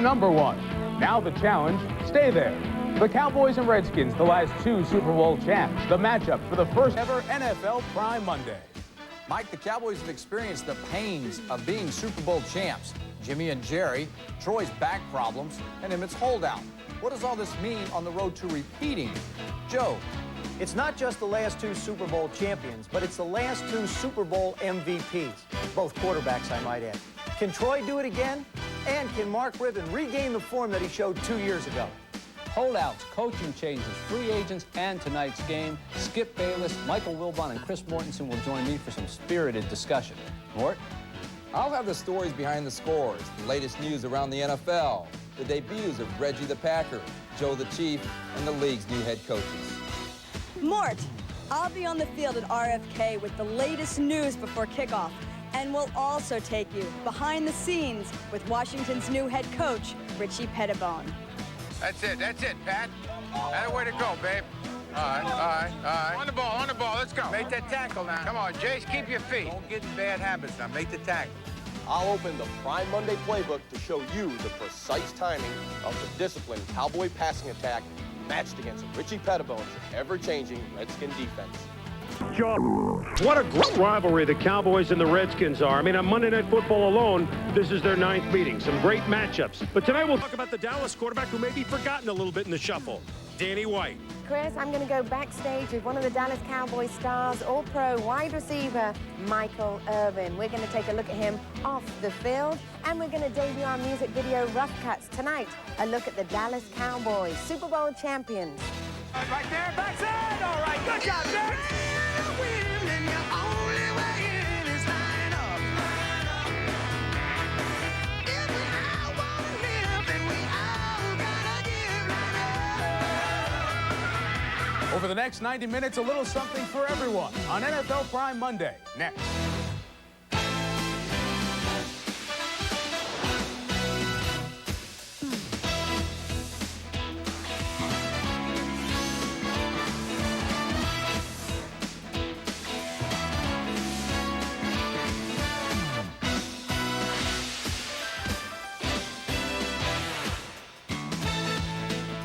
Number one. Now the challenge, stay there. The Cowboys and Redskins, the last two Super Bowl champs. The matchup for the first ever NFL Prime Monday. Mike, the Cowboys have experienced the pains of being Super Bowl champs. Jimmy and Jerry, Troy's back problems, and Emmett's holdout. What does all this mean on the road to repeating? Joe. It's not just the last two Super Bowl champions, but it's the last two Super Bowl MVPs. Both quarterbacks, I might add. Can Troy do it again? And can Mark Ribbon regain the form that he showed 2 years ago? Holdouts, coaching changes, free agents, and tonight's game. Skip Bayless, Michael Wilbon, and Chris Mortensen will join me for some spirited discussion. Mort? I'll have the stories behind the scores, the latest news around the NFL, the debuts of Reggie the Packer, Joe the Chief, and the league's new head coaches. Mort, I'll be on the field at RFK with the latest news before kickoff. And we'll also take you behind the scenes with Washington's new head coach, Richie Pettibone. That's it, Pat. That way to go, babe. All right. On the ball, let's go. Make that tackle now. Come on, Jace, keep your feet. Don't get in bad habits now, make the tackle. I'll open the Prime Monday playbook to show you the precise timing of the disciplined Cowboy passing attack matched against Richie Pettibone's ever-changing Redskin defense. John, what a great rivalry the Cowboys and the Redskins are. I mean, on Monday Night Football alone, this is their 9th meeting. Some great matchups. But tonight we'll talk about the Dallas quarterback who may be forgotten a little bit in the shuffle, Danny White. Chris, I'm going to go backstage with one of the Dallas Cowboys stars, All-Pro wide receiver, Michael Irvin. We're going to take a look at him off the field, and we're going to debut our music video Rough Cuts. Tonight, a look at the Dallas Cowboys, Super Bowl champions. Right there, backside. All right, good job, Jack. Over the next 90 minutes, a little something for everyone on NFL Prime Monday. Next.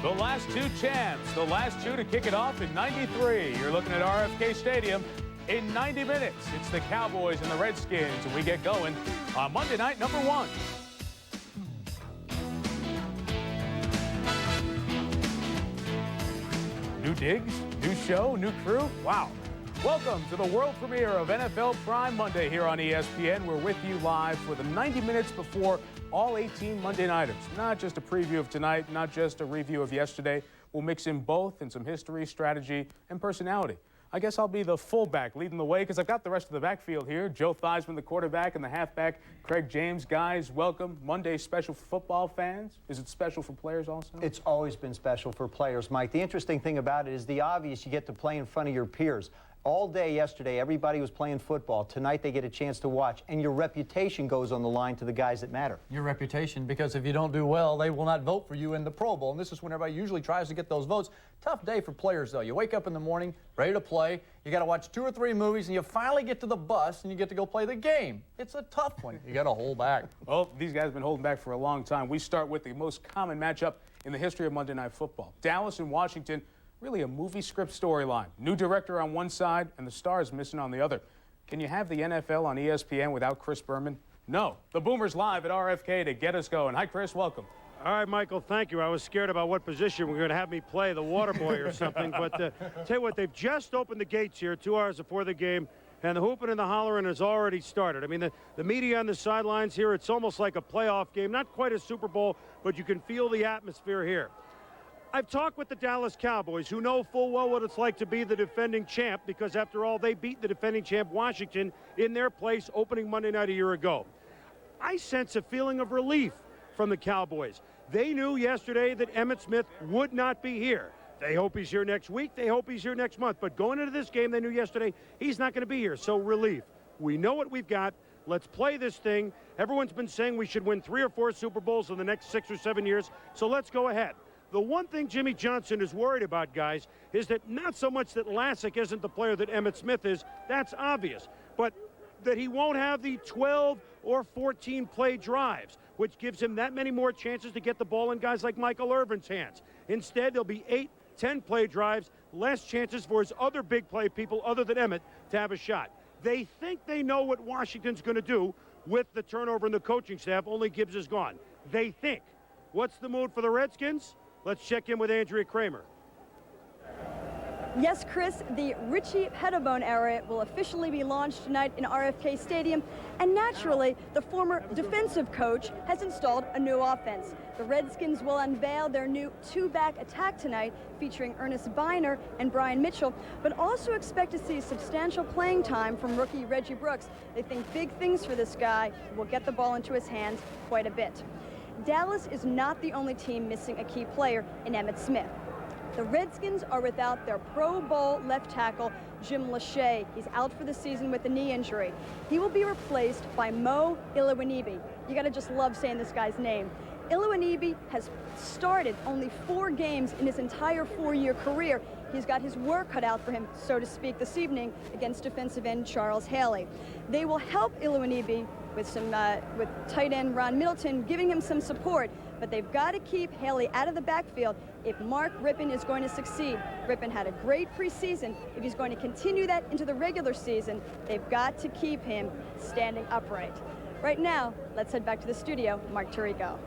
The last two champs, the last two to kick it off in '93. You're looking at RFK Stadium in 90 minutes. It's the Cowboys and the Redskins, and we get going on Monday night, number one. New digs, new show, new crew. Wow. Welcome to the world premiere of NFL Prime Monday here on ESPN. We're with you live for the 90 minutes before all 18 Monday nighters. Not just a preview of tonight, not just a review of yesterday. We'll mix in both and some history, strategy, and personality. I guess I'll be the fullback leading the way because I've got the rest of the backfield here. Joe Theismann, the quarterback, and the halfback, Craig James. Guys, welcome. Monday's special for football fans. Is it special for players also? It's always been special for players, Mike. The interesting thing about it is the obvious. You get to play in front of your peers. All day yesterday, everybody was playing football. Tonight, they get a chance to watch, and your reputation goes on the line to the guys that matter. Your reputation, because if you don't do well, they will not vote for you in the Pro Bowl. And this is when everybody usually tries to get those votes. Tough day for players, though. You wake up in the morning, ready to play. You got to watch 2 or 3 movies, and you finally get to the bus, and you get to go play the game. It's a tough one. You got to hold back. Well, these guys have been holding back for a long time. We start with the most common matchup in the history of Monday Night Football. Dallas and Washington. Really a movie script storyline. New director on one side and the stars missing on the other. Can you have the NFL on ESPN without Chris Berman? No. The Boomer's live at RFK to get us going. Hi, Chris. Welcome. All right, Michael, thank you. I was scared about what position we're going to have me play, the water boy or something. But tell you what, they've just opened the gates here 2 hours before the game, and the hooping and the hollering has already started. I mean, the media on the sidelines here, it's almost like a playoff game. Not quite a Super Bowl, but you can feel the atmosphere here. I've talked with the Dallas Cowboys, who know full well what it's like to be the defending champ, because after all, they beat the defending champ Washington in their place opening Monday night a year ago. I sense a feeling of relief from the Cowboys. They knew yesterday that Emmitt Smith would not be here. They hope he's here next week. They hope he's here next month. But going into this game, they knew yesterday he's not going to be here. So relief. We know what we've got. Let's play this thing. Everyone's been saying we should win 3 or 4 Super Bowls in the next 6 or 7 years. So let's go ahead. The one thing Jimmy Johnson is worried about, guys, is that not so much that Lassick isn't the player that Emmitt Smith is. That's obvious. But that he won't have the 12 or 14 play drives. which gives him that many more chances to get the ball in guys like Michael Irvin's hands. Instead, there'll be 8, 10 play drives, less chances for his other big play people other than Emmett to have a shot. They think they know what Washington's going to do with the turnover in the coaching staff. Only Gibbs is gone. They think. What's the mood for the Redskins? Let's check in with Andrea Kramer. Yes, Chris, the Richie Pettibone era will officially be launched tonight in RFK Stadium, and naturally, the former defensive coach has installed a new offense. The Redskins will unveil their new two-back attack tonight, featuring Ernest Biner and Brian Mitchell, but also expect to see substantial playing time from rookie Reggie Brooks. They think big things for this guy who will get the ball into his hands quite a bit. Dallas is not the only team missing a key player in Emmitt Smith. The Redskins are without their Pro Bowl left tackle, Jim Lachey. He's out for the season with a knee injury. He will be replaced by Mo Iloanibi. You gotta just love saying this guy's name. Iloanibi has started only 4 games in his entire 4-year career. He's got his work cut out for him, so to speak, this evening against defensive end Charles Haley. They will help Iloanibi with with tight end Ron Middleton giving him some support, but they've got to keep Haley out of the backfield if Mark Rippon is going to succeed. Rippon had a great preseason. If he's going to continue that into the regular season, they've got to keep him standing upright. Right now, let's head back to the studio. Mark Tirico.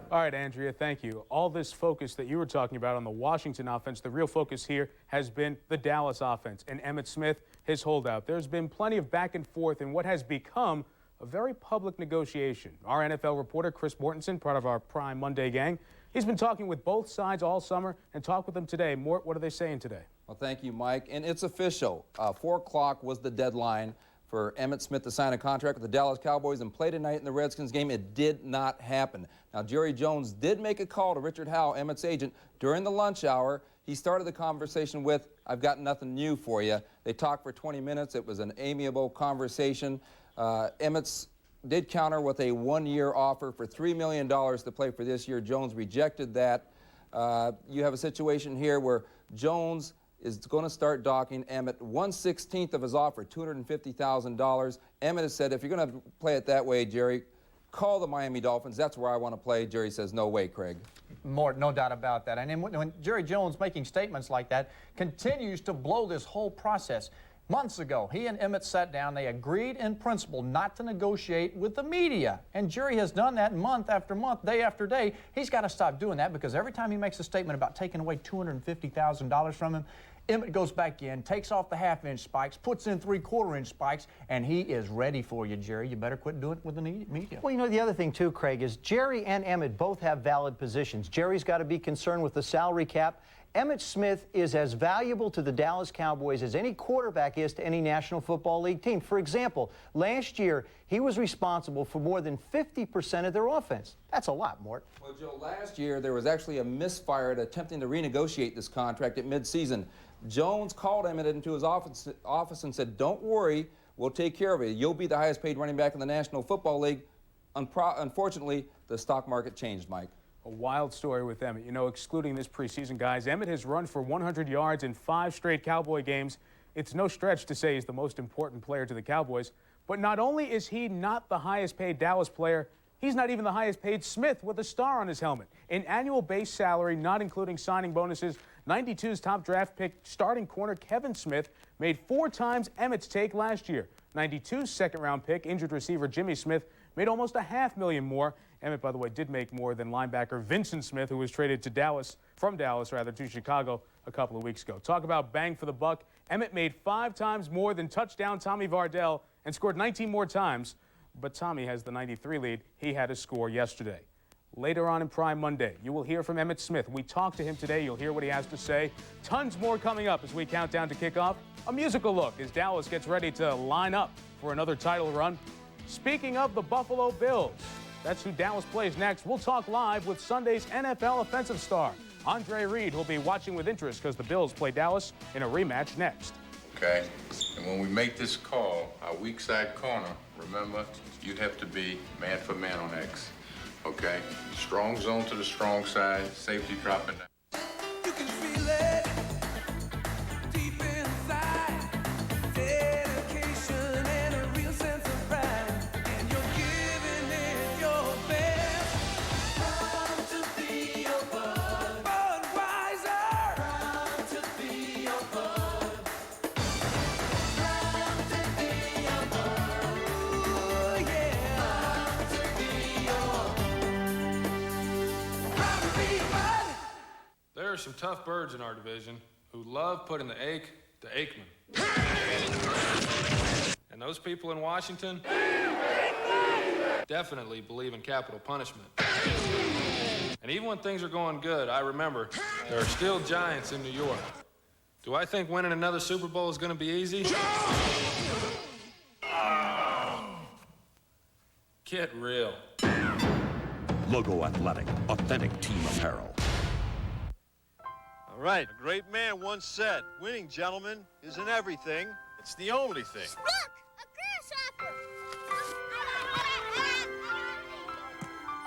All right, Andrea, thank you. All this focus that you were talking about on the Washington offense, the real focus here has been the Dallas offense and Emmitt Smith, his holdout. There's been plenty of back and forth in what has become a very public negotiation. Our NFL reporter, Chris Mortensen, part of our Prime Monday gang, he's been talking with both sides all summer and talked with them today. Mort, what are they saying today? Well, thank you, Mike. And it's official. 4 o'clock was the deadline for Emmitt Smith to sign a contract with the Dallas Cowboys and play tonight in the Redskins game. It did not happen. Now, Jerry Jones did make a call to Richard Howell, Emmitt's agent, during the lunch hour. He started the conversation with, "I've got nothing new for you." They talked for 20 minutes. It was an amiable conversation. Emmitt did counter with a 1-year offer for $3 million to play for this year. Jones rejected that. You have a situation here where Jones is going to start docking Emmitt 1/16 of his offer, $250,000. Emmitt has said, if you're going to play it that way, Jerry, call the Miami Dolphins. That's where I want to play. Jerry says, no way, Craig. Mort, no doubt about that. And when Jerry Jones making statements like that continues to blow this whole process. Months ago, he and Emmitt sat down. They agreed in principle not to negotiate with the media. And Jerry has done that month after month, day after day. He's got to stop doing that because every time he makes a statement about taking away $250,000 from him, Emmitt goes back in, takes off the half-inch spikes, puts in 3/4-inch spikes, and he is ready for you, Jerry. You better quit doing it with the media. Well, you know, the other thing, too, Craig, is Jerry and Emmitt both have valid positions. Jerry's got to be concerned with the salary cap. Emmitt Smith is as valuable to the Dallas Cowboys as any quarterback is to any National Football League team. For example, last year, he was responsible for more than 50% of their offense. That's a lot, Mort. Well, Joe, last year there was actually a misfire at attempting to renegotiate this contract at midseason. Jones called Emmitt into his office and said, don't worry, we'll take care of it. You'll be the highest paid running back in the National Football League. Unfortunately, the stock market changed, Mike. A wild story with Emmitt. You know, excluding this preseason, guys, Emmitt has run for 100 yards in 5 straight Cowboy games. It's no stretch to say he's the most important player to the Cowboys. But not only is he not the highest paid Dallas player, he's not even the highest paid Smith with a star on his helmet. In annual base salary, not including signing bonuses, 92's top draft pick starting corner Kevin Smith made 4 times Emmitt's take last year. 92's second-round pick, injured receiver Jimmy Smith, made almost $500,000 more. Emmitt, by the way, did make more than linebacker Vincent Smith, who was traded to from Dallas to Chicago a couple of weeks ago. Talk about bang for the buck. Emmitt made 5 times more than touchdown Tommy Vardell and scored 19 more times. But Tommy has the 93 lead. He had a score yesterday. Later on in Prime Monday, you will hear from Emmitt Smith. We talked to him today. You'll hear what he has to say. Tons more coming up as we count down to kickoff. A musical look as Dallas gets ready to line up for another title run. Speaking of the Buffalo Bills, that's who Dallas plays next. We'll talk live with Sunday's NFL offensive star, Andre Reed, who'll be watching with interest because the Bills play Dallas in a rematch next. Okay? And when we make this call, our weak side corner, remember, you have to be man for man on X. Okay? Strong zone to the strong side, safety dropping down. You can feel it deep inside. Dedication and a real sense of pride. And you're giving it your best. are some tough birds in our division who love putting the ache to Aikman. And those people in Washington definitely believe in capital punishment. And even when things are going good, I remember there are still giants in New York. Do I think winning another Super Bowl is going to be easy? Get real. Logo Athletic, authentic team apparel. All right, a great man once said, winning, gentlemen, isn't everything. It's the only thing. Look, a grasshopper.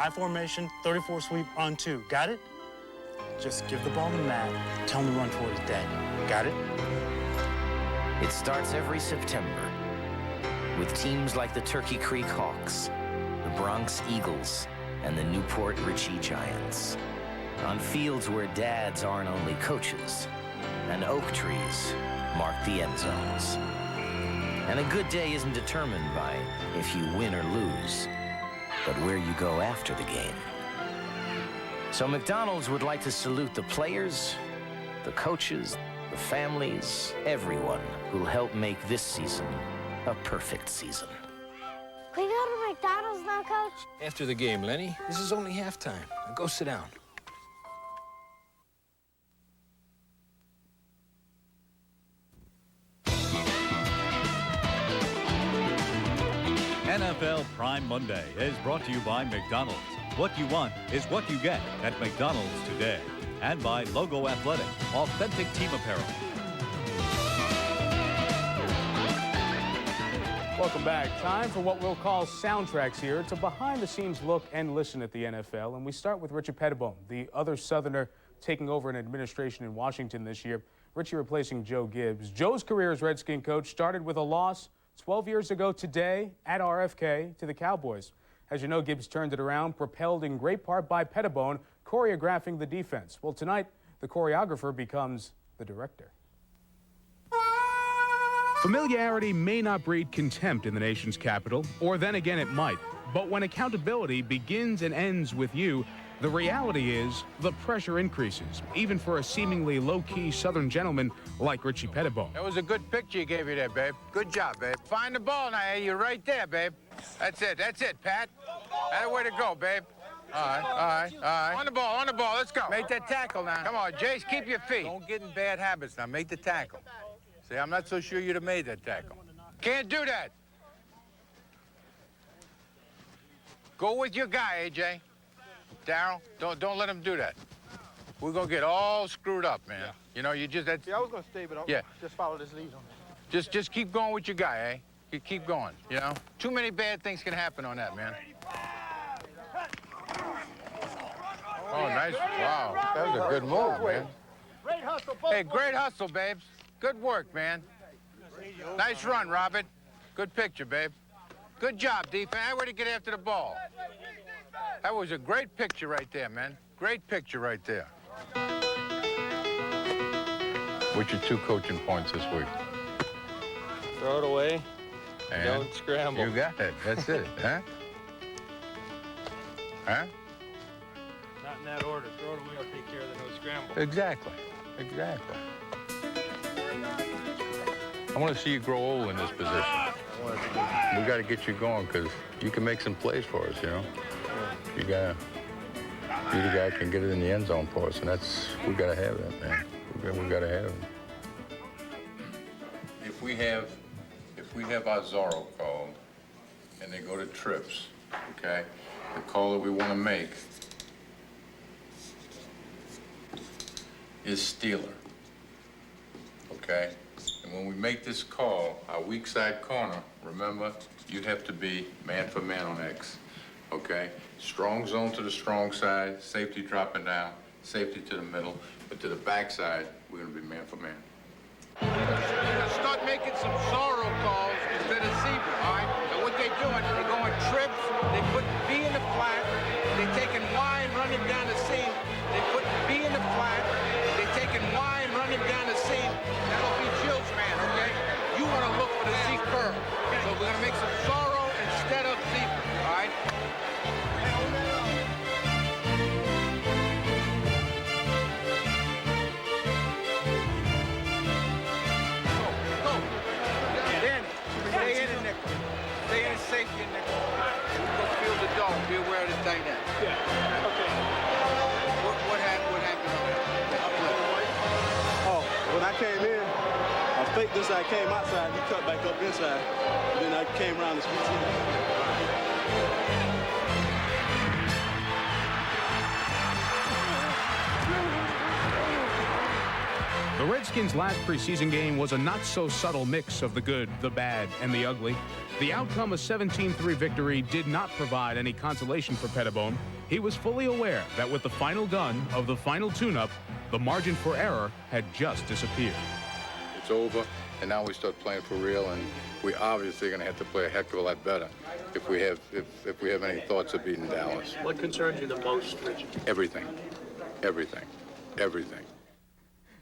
I formation, 34 sweep on 2. Got it? Just give the ball to Matt. Tell him to run toward his dad. Got it? It starts every September with teams like the Turkey Creek Hawks, the Bronx Eagles, and the Newport Richie Giants. On fields where dads aren't only coaches, and oak trees mark the end zones. And a good day isn't determined by if you win or lose, but where you go after the game. So McDonald's would like to salute the players, the coaches, the families, everyone who'll help make this season a perfect season. Can we go to McDonald's now, Coach? After the game, Lenny. This is only halftime. Now go sit down. NFL Prime Monday is brought to you by McDonald's. What you want is what you get at McDonald's today. And by Logo Athletic, authentic team apparel. Welcome back. Time for what we'll call soundtracks here. It's a behind-the-scenes look and listen at the NFL. And we start with Richie Pettibone, the other Southerner taking over an administration in Washington this year. Richie replacing Joe Gibbs. Joe's career as Redskin coach started with a loss 12 years ago today at RFK to the Cowboys. As you know, Gibbs turned it around, propelled in great part by Pettibone, choreographing the defense. Well, tonight, the choreographer becomes the director. Familiarity may not breed contempt in the nation's capital, or then again it might. But when accountability begins and ends with you, the reality is the pressure increases, even for a seemingly low-key Southern gentleman like Richie Pettibone. That was a good picture you gave you there, babe. Good job, babe. Find the ball now. You're right there, babe. That's it, Pat. That's the way to go, babe. All right. On the ball, let's go. Make that tackle now. Come on, Jace, keep your feet. Don't get in bad habits now. Make the tackle. See, I'm not so sure you'd have made that tackle. Can't do that. Go with your guy, AJ. Darryl, don't let him do that. We're gonna get all screwed up, man. Yeah. You know, you just that's. Yeah, I was gonna stay, but I'll just follow this lead on that. Just keep going with your guy, eh? You keep going. You know, too many bad things can happen on that, man. Oh, nice! Wow, that was a good move, man. Great hustle, hey, great hustle, babes. Good work, man. Nice run, Robert. Good picture, babe. Good job, defense. Way to get after the ball. That was a great picture right there, man. Great picture right there. What's your 2 coaching points this week? Throw it away. And don't scramble. You got it. That's it, huh? Huh? Not in that order. Throw it away or take care of the no scramble. Exactly. I want to see you grow old in this position. We got to get you going because you can make some plays for us, you know? You the guy can get it in the end zone for us, and we got to have that, man. We got to have it. If we have our Zorro called and they go to trips, okay, the call that we want to make is Steeler, okay? And when we make this call, our weak side corner, remember, you have to be man for man on X, okay? Strong zone to the strong side, safety dropping down, safety to the middle, but to the back side, we're gonna be man for man. Start making some Zorro calls instead of zebra, all right? And what they're doing, they're going trips, they put B in the flat, they're taking Y and running down the seam, they put B in the flat, they're taking Y and running down the seam. That'll be Jill's man, okay? You want to look for the Z curve. So we're going to make some Zorro instead of zebra, all right? since I came outside, he cut back up inside. Then I came around the street. The Redskins' last preseason game was a not-so-subtle mix of the good, the bad, and the ugly. The outcome, a 17-3 victory, did not provide any consolation for Pettibone. He was fully aware that with the final gun of the final tune-up, the margin for error had just disappeared. It's over, and now we start playing for real, and we obviously are going to have to play a heck of a lot better if we have any thoughts of beating Dallas. What concerns you the most, Richie? Everything. Everything. Everything.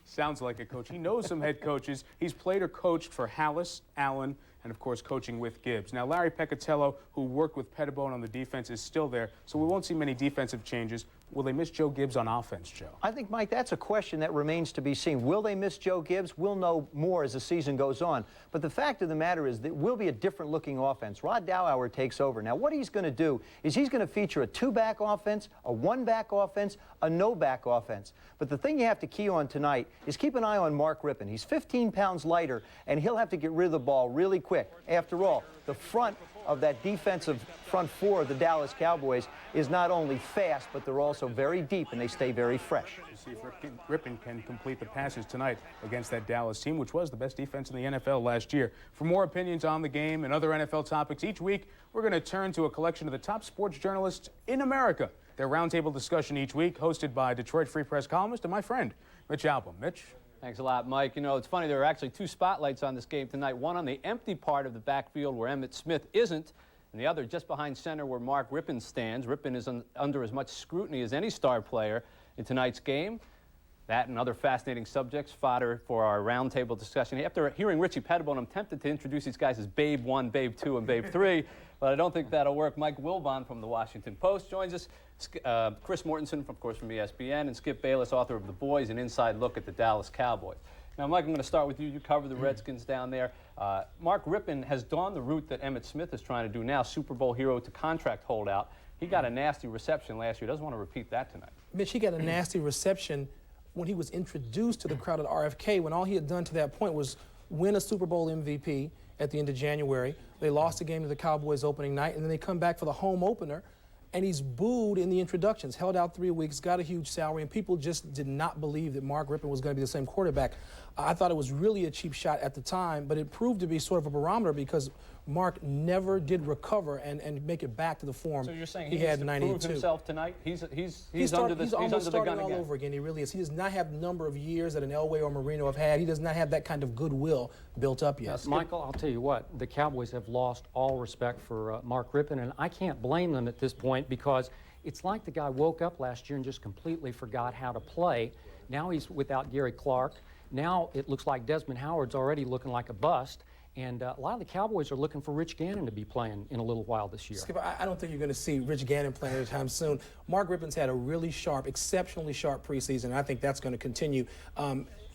Sounds like a coach. He knows some head coaches. He's played or coached for Hallis, Allen, and of course coaching with Gibbs. Now Larry Peccatello, who worked with Pettibone on the defense, is still there, so we won't see many defensive changes. Will they miss Joe Gibbs on offense, Joe? I think, Mike, that's a question that remains to be seen. Will they miss Joe Gibbs? We'll know more as the season goes on. But the fact of the matter is that it will be a different-looking offense. Rod Dowhour takes over. Now, what he's going to do is he's going to feature a two-back offense, a one-back offense, a no-back offense. But the thing you have to key on tonight is keep an eye on Mark Rippon. He's 15 pounds lighter, and he'll have to get rid of the ball really quick. After all, the front of that defensive front four of the Dallas Cowboys is not only fast, but they're also very deep, and they stay very fresh. We'll see if Rippon can complete the passes tonight against that Dallas team, which was the best defense in the NFL last year. For more opinions on the game and other NFL topics each week, we're going to turn to a collection of the top sports journalists in America. Their roundtable discussion each week, hosted by Detroit Free Press columnist and my friend, Mitch Albom. Mitch? Thanks a lot, Mike. You know, it's funny, there are actually two spotlights on this game tonight. One on the empty part of the backfield where Emmitt Smith isn't, and the other just behind center where Mark Rippon stands. Rippon is under as much scrutiny as any star player in tonight's game. That and other fascinating subjects, fodder for our roundtable discussion. After hearing Richie Pettibone, I'm tempted to introduce these guys as Babe 1, Babe 2, and Babe 3, but I don't think that'll work. Mike Wilbon from the Washington Post joins us. Chris Mortensen, of course, from ESPN, and Skip Bayless, author of The Boys, an inside look at the Dallas Cowboys. Now, Mike, I'm going to start with you. You cover the Redskins down there. Mark Rippon has gone the route that Emmitt Smith is trying to do now, Super Bowl hero to contract holdout. He got a nasty reception last year. Doesn't want to repeat that tonight. Mitch, he got a nasty reception when he was introduced to the crowd at RFK, when all he had done to that point was win a Super Bowl MVP at the end of January. They lost the game to the Cowboys opening night, and then they come back for the home opener, and he's booed in the introductions, held out 3 weeks, got a huge salary, and people just did not believe that Mark Rippon was going to be the same quarterback. I thought it was really a cheap shot at the time, but it proved to be sort of a barometer because Mark never did recover and make it back to the form so you're saying he needs had in to 92. Prove himself tonight? He's almost under the gun all again. over again. He really is. He does not have the number of years that an Elway or Marino have had. He does not have that kind of goodwill built up yet. Michael, I'll tell you what, the Cowboys have lost all respect for Mark Rippon, and I can't blame them at this point because it's like the guy woke up last year and just completely forgot how to play. Now he's without Gary Clark. Now it looks like Desmond Howard's already looking like a bust. And a lot of the Cowboys are looking for Rich Gannon to be playing in a little while this year. Skip, I don't think you're going to see Rich Gannon playing anytime soon. Mark Rippon's had a really sharp, exceptionally sharp preseason, and I think that's going to continue.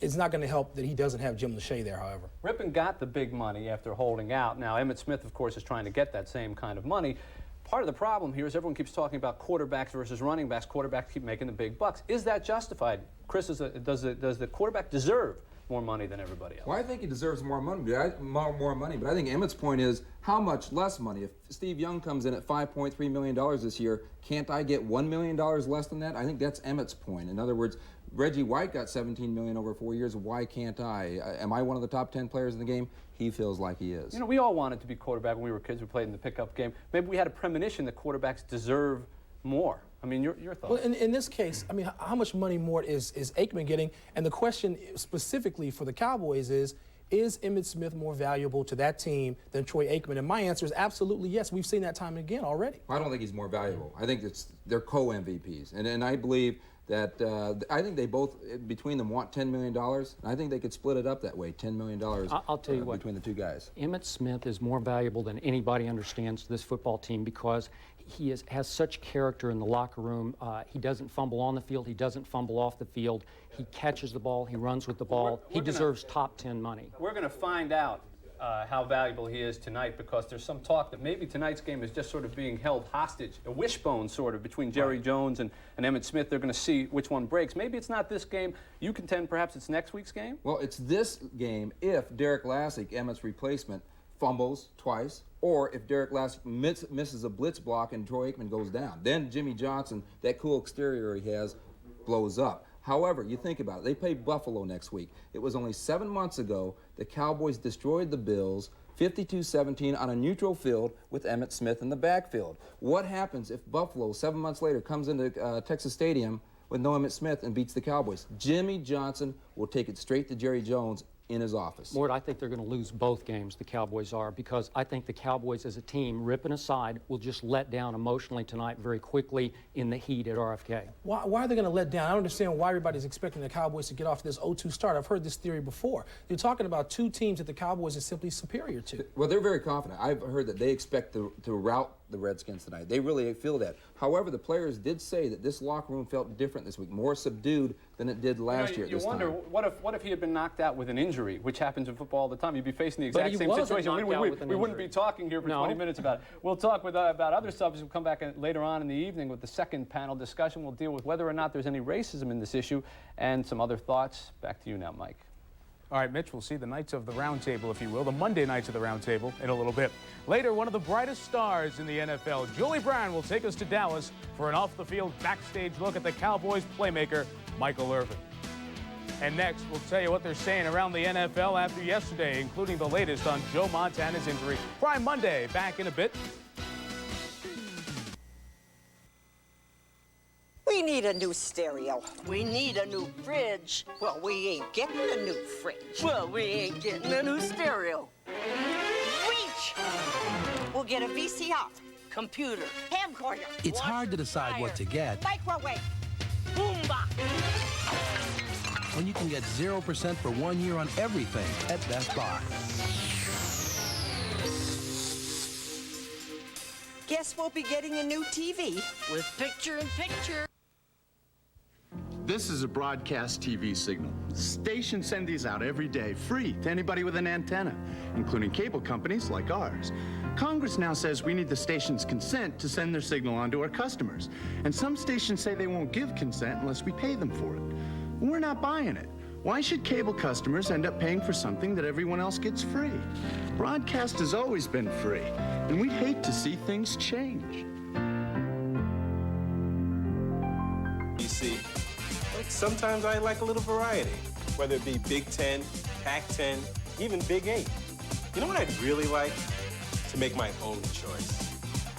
It's not going to help that he doesn't have Jim Lachey there, however. Rippon got the big money after holding out. Now, Emmitt Smith, of course, is trying to get that same kind of money. Part of the problem here is everyone keeps talking about quarterbacks versus running backs. Quarterbacks keep making the big bucks. Is that justified? Chris, does the quarterback deserve more money than everybody else? Well, I think he deserves more money, but I think Emmitt's point is how much less money? If Steve Young comes in at $5.3 million this year, can't I get $1 million less than that? I think that's Emmitt's point. In other words, Reggie White got $17 million over 4 years. Why can't I? Am I one of the top 10 players in the game? He feels like he is. You know, we all wanted to be quarterback when we were kids. We played in the pickup game. Maybe we had a premonition that quarterbacks deserve more. I mean, your thoughts? Well, in this case, I mean, how much money more is Aikman getting? And the question specifically for the Cowboys is Emmitt Smith more valuable to that team than Troy Aikman? And my answer is absolutely yes. We've seen that time and again already. I don't think he's more valuable. I think they're co-MVPs. And I believe that I think they both, between them, want $10 million. And I think they could split it up that way, $10 million I'll tell you what, between the two guys. Emmitt Smith is more valuable than anybody understands to this football team because he has such character in the locker room. He doesn't fumble on the field. He doesn't fumble off the field. He catches the ball. He runs with the ball. He deserves top 10 money. We're going to find out how valuable he is tonight, because there's some talk that maybe tonight's game is just sort of being held hostage, a wishbone sort of between Jerry Jones and Emmitt Smith. They're going to see which one breaks. Maybe it's not this game. You contend perhaps it's next week's game? Well, it's this game if Derek Lassick, Emmitt's replacement, fumbles twice, or if Derek Lassick misses a blitz block and Troy Aikman goes down. Then Jimmy Johnson, that cool exterior he has, blows up. However, you think about it, they play Buffalo next week. It was only 7 months ago the Cowboys destroyed the Bills 52-17 on a neutral field with Emmitt Smith in the backfield. What happens if Buffalo, 7 months later, comes into Texas Stadium with no Emmitt Smith and beats the Cowboys? Jimmy Johnson will take it straight to Jerry Jones in his office. Mort, I think they're going to lose both games, the Cowboys are, because I think the Cowboys as a team, ripping aside, will just let down emotionally tonight very quickly in the heat at RFK. Why are they going to let down? I don't understand why everybody's expecting the Cowboys to get off this 0-2 start. I've heard this theory before. You're talking about two teams that the Cowboys are simply superior to. Well, they're very confident. I've heard that they expect to rout the Redskins tonight. They really feel that. However, the players did say that this locker room felt different this week, more subdued than it did last year at this time. You wonder, what if he had been knocked out with an injury, which happens in football all the time? You'd be facing the exact same situation. We wouldn't be talking here for 20 minutes about it. We'll talk about other subjects. We'll come back later on in the evening with the second panel discussion. We'll deal with whether or not there's any racism in this issue and some other thoughts. Back to you now, Mike. All right, Mitch, we'll see the Knights of the Round Table, if you will, the Monday Knights of the Round Table in a little bit. Later, one of the brightest stars in the NFL, Julie Brown, will take us to Dallas for an off-the-field backstage look at the Cowboys playmaker, Michael Irvin. And next, we'll tell you what they're saying around the NFL after yesterday, including the latest on Joe Montana's injury. Prime Monday, back in a bit. We need a new stereo. We need a new fridge. Well, we ain't getting a new fridge. Well, we ain't getting a new stereo. Reach! We'll get a VCR, computer, camcorder. It's hard to decide what to get Microwave, boombox. when you can get 0% for 1 year on everything at Best Buy. Guess we'll be getting a new TV with picture-in-picture. This is a broadcast TV signal. Stations send these out every day, free to anybody with an antenna, including cable companies like ours. Congress now says we need the station's consent to send their signal on to our customers. And some stations say they won't give consent unless we pay them for it. We're not buying it. Why should cable customers end up paying for something that everyone else gets free? Broadcast has always been free, and we'd hate to see things change. You see, sometimes I like a little variety, whether it be Big Ten, Pac-10, even Big 8. You know what I'd really like? To make my own choice.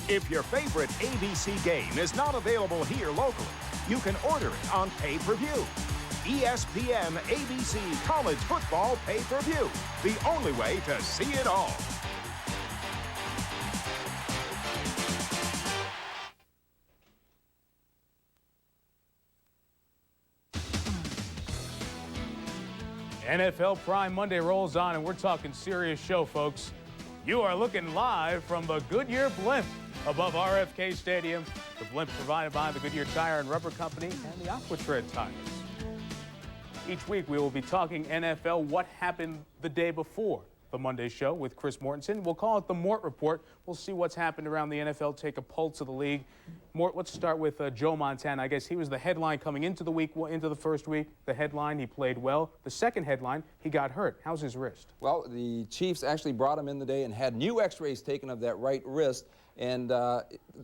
If your favorite ABC game is not available here locally, you can order it on pay-per-view. ESPN ABC College Football Pay-Per-View, the only way to see it all. NFL Prime Monday rolls on, and we're talking serious show, folks. You are looking live from the Goodyear Blimp above RFK Stadium. The blimp provided by the Goodyear Tire and Rubber Company and the Aquatred Tires. Each week we will be talking NFL, what happened the day before the Monday show with Chris Mortensen. We'll call it the Mort Report. We'll see what's happened around the NFL, take a pulse of the league. Mort, let's start with Joe Montana. I guess he was the headline coming into the week, into the first week. The headline, he played well. The second headline, he got hurt. How's his wrist? Well, the Chiefs actually brought him in today and had new x-rays taken of that right wrist, and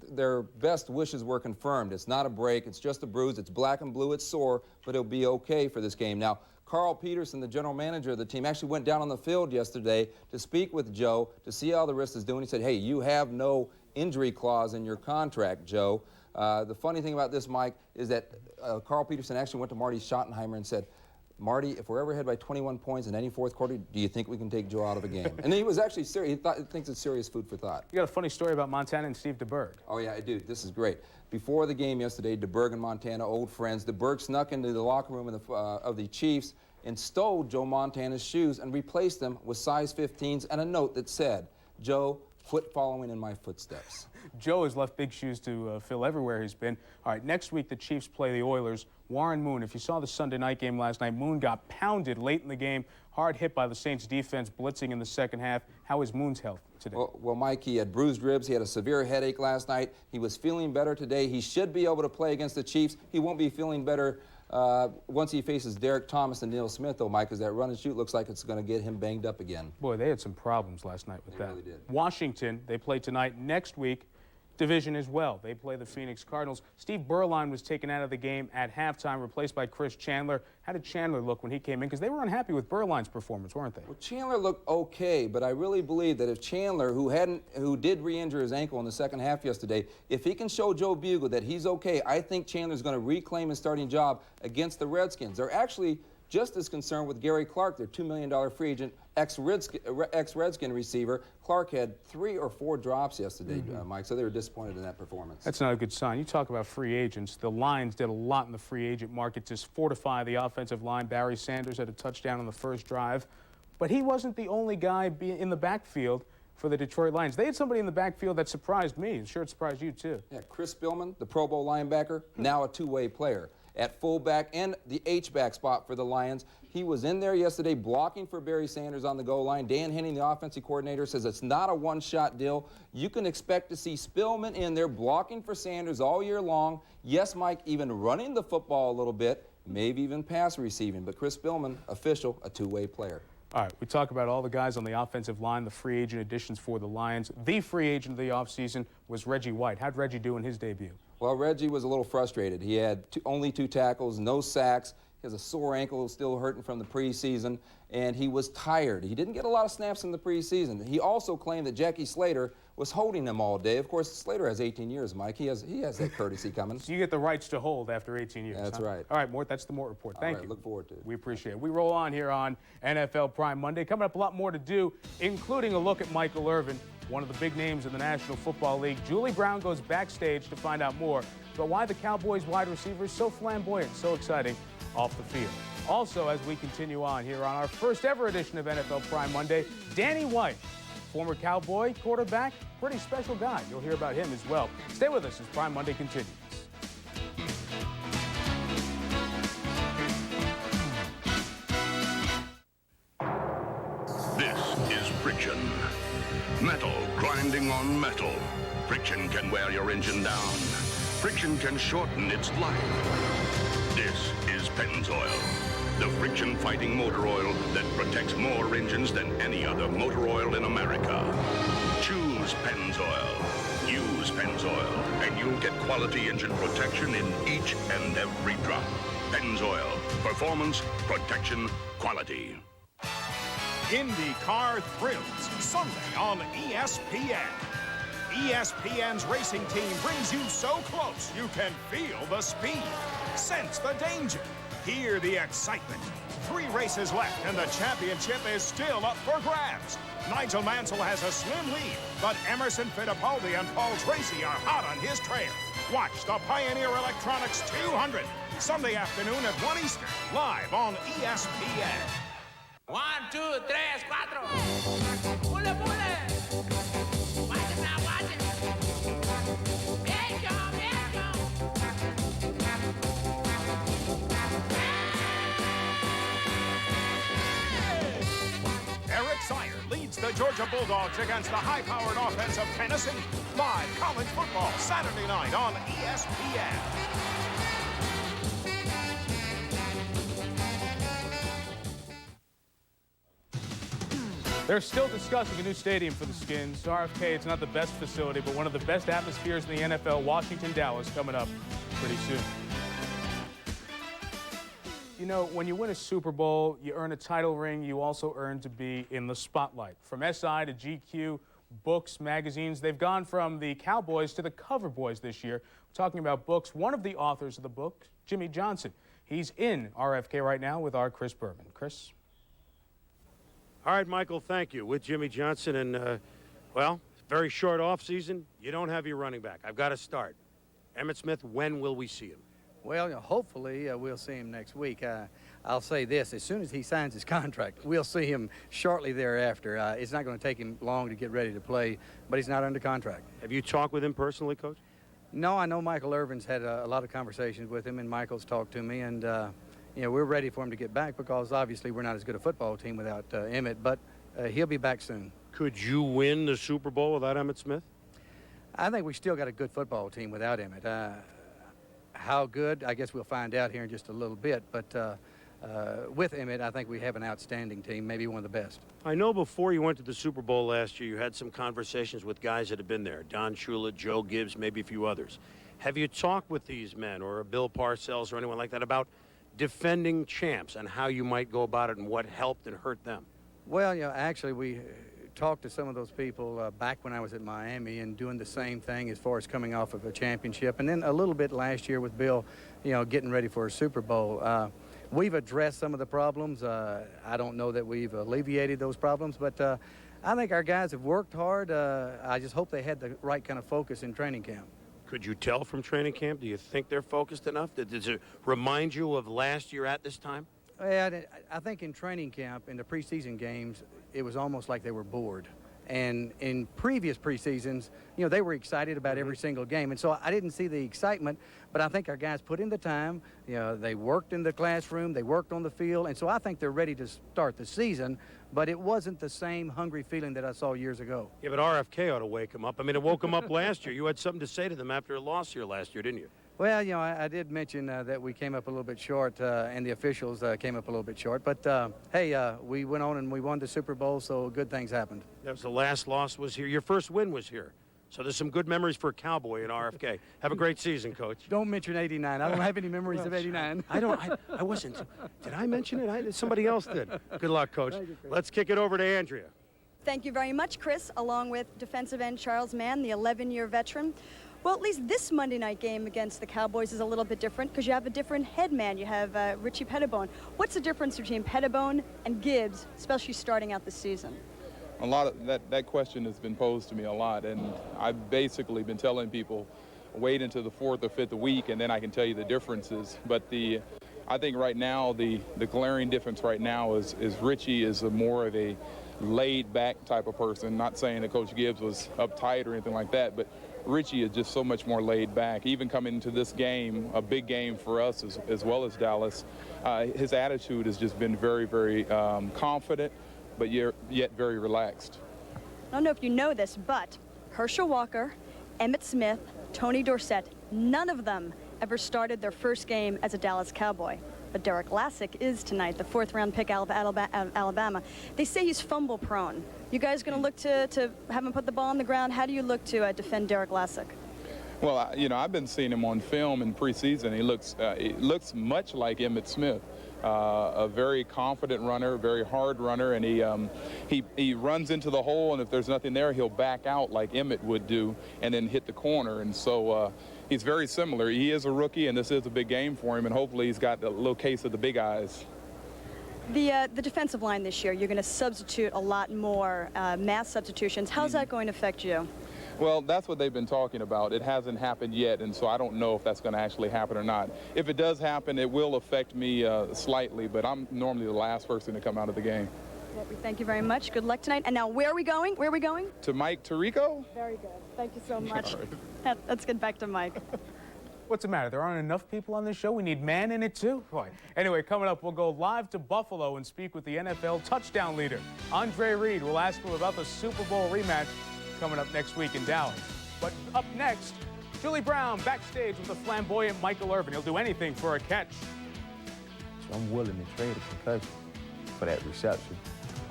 their best wishes were confirmed. It's not a break, it's just a bruise. It's black and blue, it's sore, but it'll be okay for this game. Now, Carl Peterson, the general manager of the team, actually went down on the field yesterday to speak with Joe to see how the wrist is doing. He said, hey, you have no injury clause in your contract, Joe. The funny thing about this, Mike, is that Carl Peterson actually went to Marty Schottenheimer and said, Marty, if we're ever ahead by 21 points in any fourth quarter, do you think we can take Joe out of a game? And he was actually serious. He thinks it's serious food for thought. You got a funny story about Montana and Steve DeBerg. Oh, yeah, I do. This is great. Before the game yesterday, DeBerg and Montana, old friends, DeBerg snuck into the locker room of the Chiefs and stole Joe Montana's shoes and replaced them with size 15s and a note that said, Joe, quit following in my footsteps. Joe has left big shoes to fill everywhere he's been. All right, next week the Chiefs play the Oilers. Warren Moon, if you saw the Sunday night game last night, Moon got pounded late in the game. hard hit by the Saints defense blitzing in the second half. How is Moon's health today? Well, Mike, he had bruised ribs. He had a severe headache last night. He was feeling better today. He should be able to play against the Chiefs. He won't be feeling better once he faces Derek Thomas and Neil Smith, though, Mike, because that run and shoot looks like it's going to get him banged up again. Boy, they had some problems last night with that. They really did. Washington, they play tonight. Next week, division as well. They play the Phoenix Cardinals. Steve Berline was taken out of the game at halftime, replaced by Chris Chandler. How did Chandler look when he came in? Because they were unhappy with Berline's performance, weren't they? Well, Chandler looked okay, but I really believe that if Chandler, who did re-injure his ankle in the second half yesterday, if he can show Joe Bugle that he's okay, I think Chandler's going to reclaim his starting job against the Redskins. They're actually just as concerned with Gary Clark, their $2 million free agent, ex-Redskin receiver. Clark had 3 or 4 drops yesterday, Mike, so they were disappointed in that performance. That's not a good sign. You talk about free agents. The Lions did a lot in the free agent market to fortify the offensive line. Barry Sanders had a touchdown on the first drive. But he wasn't the only guy in the backfield for the Detroit Lions. They had somebody in the backfield that surprised me. I'm sure it surprised you, too. Yeah, Chris Spillman, the Pro Bowl linebacker, now a two-way player. At fullback and the H-back spot for the Lions. He was in there yesterday blocking for Barry Sanders on the goal line. Dan Henning, the offensive coordinator, says it's not a one-shot deal. You can expect to see Spillman in there blocking for Sanders all year long. Yes, Mike, even running the football a little bit, maybe even pass receiving. But Chris Spillman, official, a two-way player. All right, we talk about all the guys on the offensive line, the free agent additions for the Lions. The free agent of the offseason was Reggie White. How'd Reggie do in his debut? Well, Reggie was a little frustrated. He had only 2 tackles, no sacks. He has a sore ankle, still hurting from the preseason, and he was tired. He didn't get a lot of snaps in the preseason. He also claimed that Jackie Slater was holding him all day. Of course, Slater has 18 years, Mike. He has that courtesy coming. So you get the rights to hold after 18 years. That's right. All right, Mort, that's the Mort Report. Thank you. Look forward to it. We appreciate it. We roll on here on NFL Prime Monday. Coming up, a lot more to do, including a look at Michael Irvin, one of the big names in the National Football League. Julie Brown goes backstage to find out more about why the Cowboys wide receiver is so flamboyant, so exciting off the field. Also, as we continue on here on our first ever edition of NFL Prime Monday, Danny White, former Cowboy quarterback, pretty special guy. You'll hear about him as well. Stay with us as Prime Monday continues. This is friction. Metal grinding on metal. Friction can wear your engine down. Friction can shorten its life. This is Pennzoil, the friction-fighting motor oil that protects more engines than any other motor oil in America. Choose Pennzoil. Use Pennzoil, and you'll get quality engine protection in each and every drop. Pennzoil. Performance, protection, quality. IndyCar thrills Sunday on ESPN. ESPN's racing team brings you so close you can feel the speed, sense the danger, hear the excitement. 3 races left and the championship is still up for grabs. Nigel Mansell has a slim lead, but Emerson Fittipaldi and Paul Tracy are hot on his trail. Watch the Pioneer Electronics 200 Sunday afternoon at 1 Eastern, live on ESPN. 1, 2, 3, 4. Pule, pule. Watch it now, watch it. Viejo, viejo. Eric Sire leads the Georgia Bulldogs against the high-powered offense of Tennessee. Live college football Saturday night on ESPN. They're still discussing a new stadium for the Skins. RFK, it's not the best facility, but one of the best atmospheres in the NFL. Washington, Dallas, coming up pretty soon. You know, when you win a Super Bowl, you earn a title ring. You also earn to be in the spotlight. From SI to GQ, books, magazines, they've gone from the Cowboys to the Cover Boys this year. We're talking about books. One of the authors of the book, Jimmy Johnson. He's in RFK right now with our Chris Berman. Chris? All right, Michael, thank you. With Jimmy Johnson and, well, very short offseason. You don't have your running back. I've got to start. Emmitt Smith, when will we see him? Well, hopefully we'll see him next week. I'll say this, as soon as he signs his contract, we'll see him shortly thereafter. It's not going to take him long to get ready to play, but he's not under contract. Have you talked with him personally, Coach? No, I know Michael Irvin's had a lot of conversations with him, and Michael's talked to me, and you know, we're ready for him to get back because obviously we're not as good a football team without Emmett, but he'll be back soon. Could you win the Super Bowl without Emmitt Smith? I think we still got a good football team without Emmett. How good, I guess we'll find out here in just a little bit, but with Emmett, I think we have an outstanding team, maybe one of the best. I know before you went to the Super Bowl last year, you had some conversations with guys that have been there, Don Shula, Joe Gibbs, maybe a few others. Have you talked with these men or Bill Parcells or anyone like that about defending champs and how you might go about it and what helped and hurt them? Well, you know, actually, we talked to some of those people back when I was at Miami and doing the same thing as far as coming off of a championship. And then a little bit last year with Bill, you know, getting ready for a Super Bowl. We've addressed some of the problems. I don't know that we've alleviated those problems, but I think our guys have worked hard. I just hope they had the right kind of focus in training camp. Could you tell from training camp? Do you think they're focused enough? Does it remind you of last year at this time? I think in training camp, in the preseason games, it was almost like they were bored. And in previous preseasons, you know, they were excited about every single game. And so I didn't see the excitement, but I think our guys put in the time. You know, they worked in the classroom, they worked on the field, and so I think they're ready to start the season, but it wasn't the same hungry feeling that I saw years ago. Yeah, but RFK ought to wake them up. I mean, it woke them up last year. You had something to say to them after a loss here last year, didn't you? Well, you know, I did mention that we came up a little bit short, and the officials came up a little bit short. But, hey, we went on and we won the Super Bowl, so good things happened. That was the last loss was here. Your first win was here. So there's some good memories for a Cowboy in RFK. Have a great season, Coach. Don't mention 89. I don't have any memories of 89. I wasn't. Did I mention it? Somebody else did. Good luck, Coach. Let's kick it over to Andrea. Thank you very much, Chris, along with defensive end Charles Mann, the 11-year veteran. Well, at least this Monday night game against the Cowboys is a little bit different because you have a different head man. You have Richie Pettibone. What's the difference between Pettibone and Gibbs, especially starting out the season? A lot of that question has been posed to me a lot, and I've basically been telling people wait until the 4th or 5th week, and then I can tell you the differences. But I think right now the glaring difference right now is Richie is more of a laid-back type of person. Not saying that Coach Gibbs was uptight or anything like that, but Richie is just so much more laid back. Even coming into this game, a big game for us as well as Dallas, his attitude has just been very, very confident, but yet very relaxed. I don't know if you know this, but Herschel Walker, Emmitt Smith, Tony Dorsett, none of them ever started their first game as a Dallas Cowboy. But Derek Lassick is tonight, the 4th-round pick out of Alabama. They say he's fumble-prone. You guys going to look to have him put the ball on the ground? How do you look to defend Derek Lassick? Well, you know, I've been seeing him on film in preseason. He looks much like Emmitt Smith, a very confident runner, very hard runner, and he runs into the hole, and if there's nothing there, he'll back out like Emmitt would do and then hit the corner. And so he's very similar. He is a rookie, and this is a big game for him, and hopefully he's got a little case of the big eyes. The defensive line this year, you're going to substitute a lot more mass substitutions. How's that going to affect you? Well, that's what they've been talking about. It hasn't happened yet, and so I don't know if that's going to actually happen or not. If it does happen, it will affect me slightly, but I'm normally the last person to come out of the game. Well, thank you very much. Good luck tonight. And now, where are we going? Where are we going? To Mike Tirico? Very good. Thank you so much. Let's get back to Mike. What's the matter? There aren't enough people on this show? We need man in it, too? Boy. Anyway, coming up, we'll go live to Buffalo and speak with the NFL touchdown leader, Andre Reed. We'll ask him about the Super Bowl rematch coming up next week in Dallas. But up next, Julie Brown backstage with the flamboyant Michael Irvin. He'll do anything for a catch. So I'm willing to trade a concussion for that reception.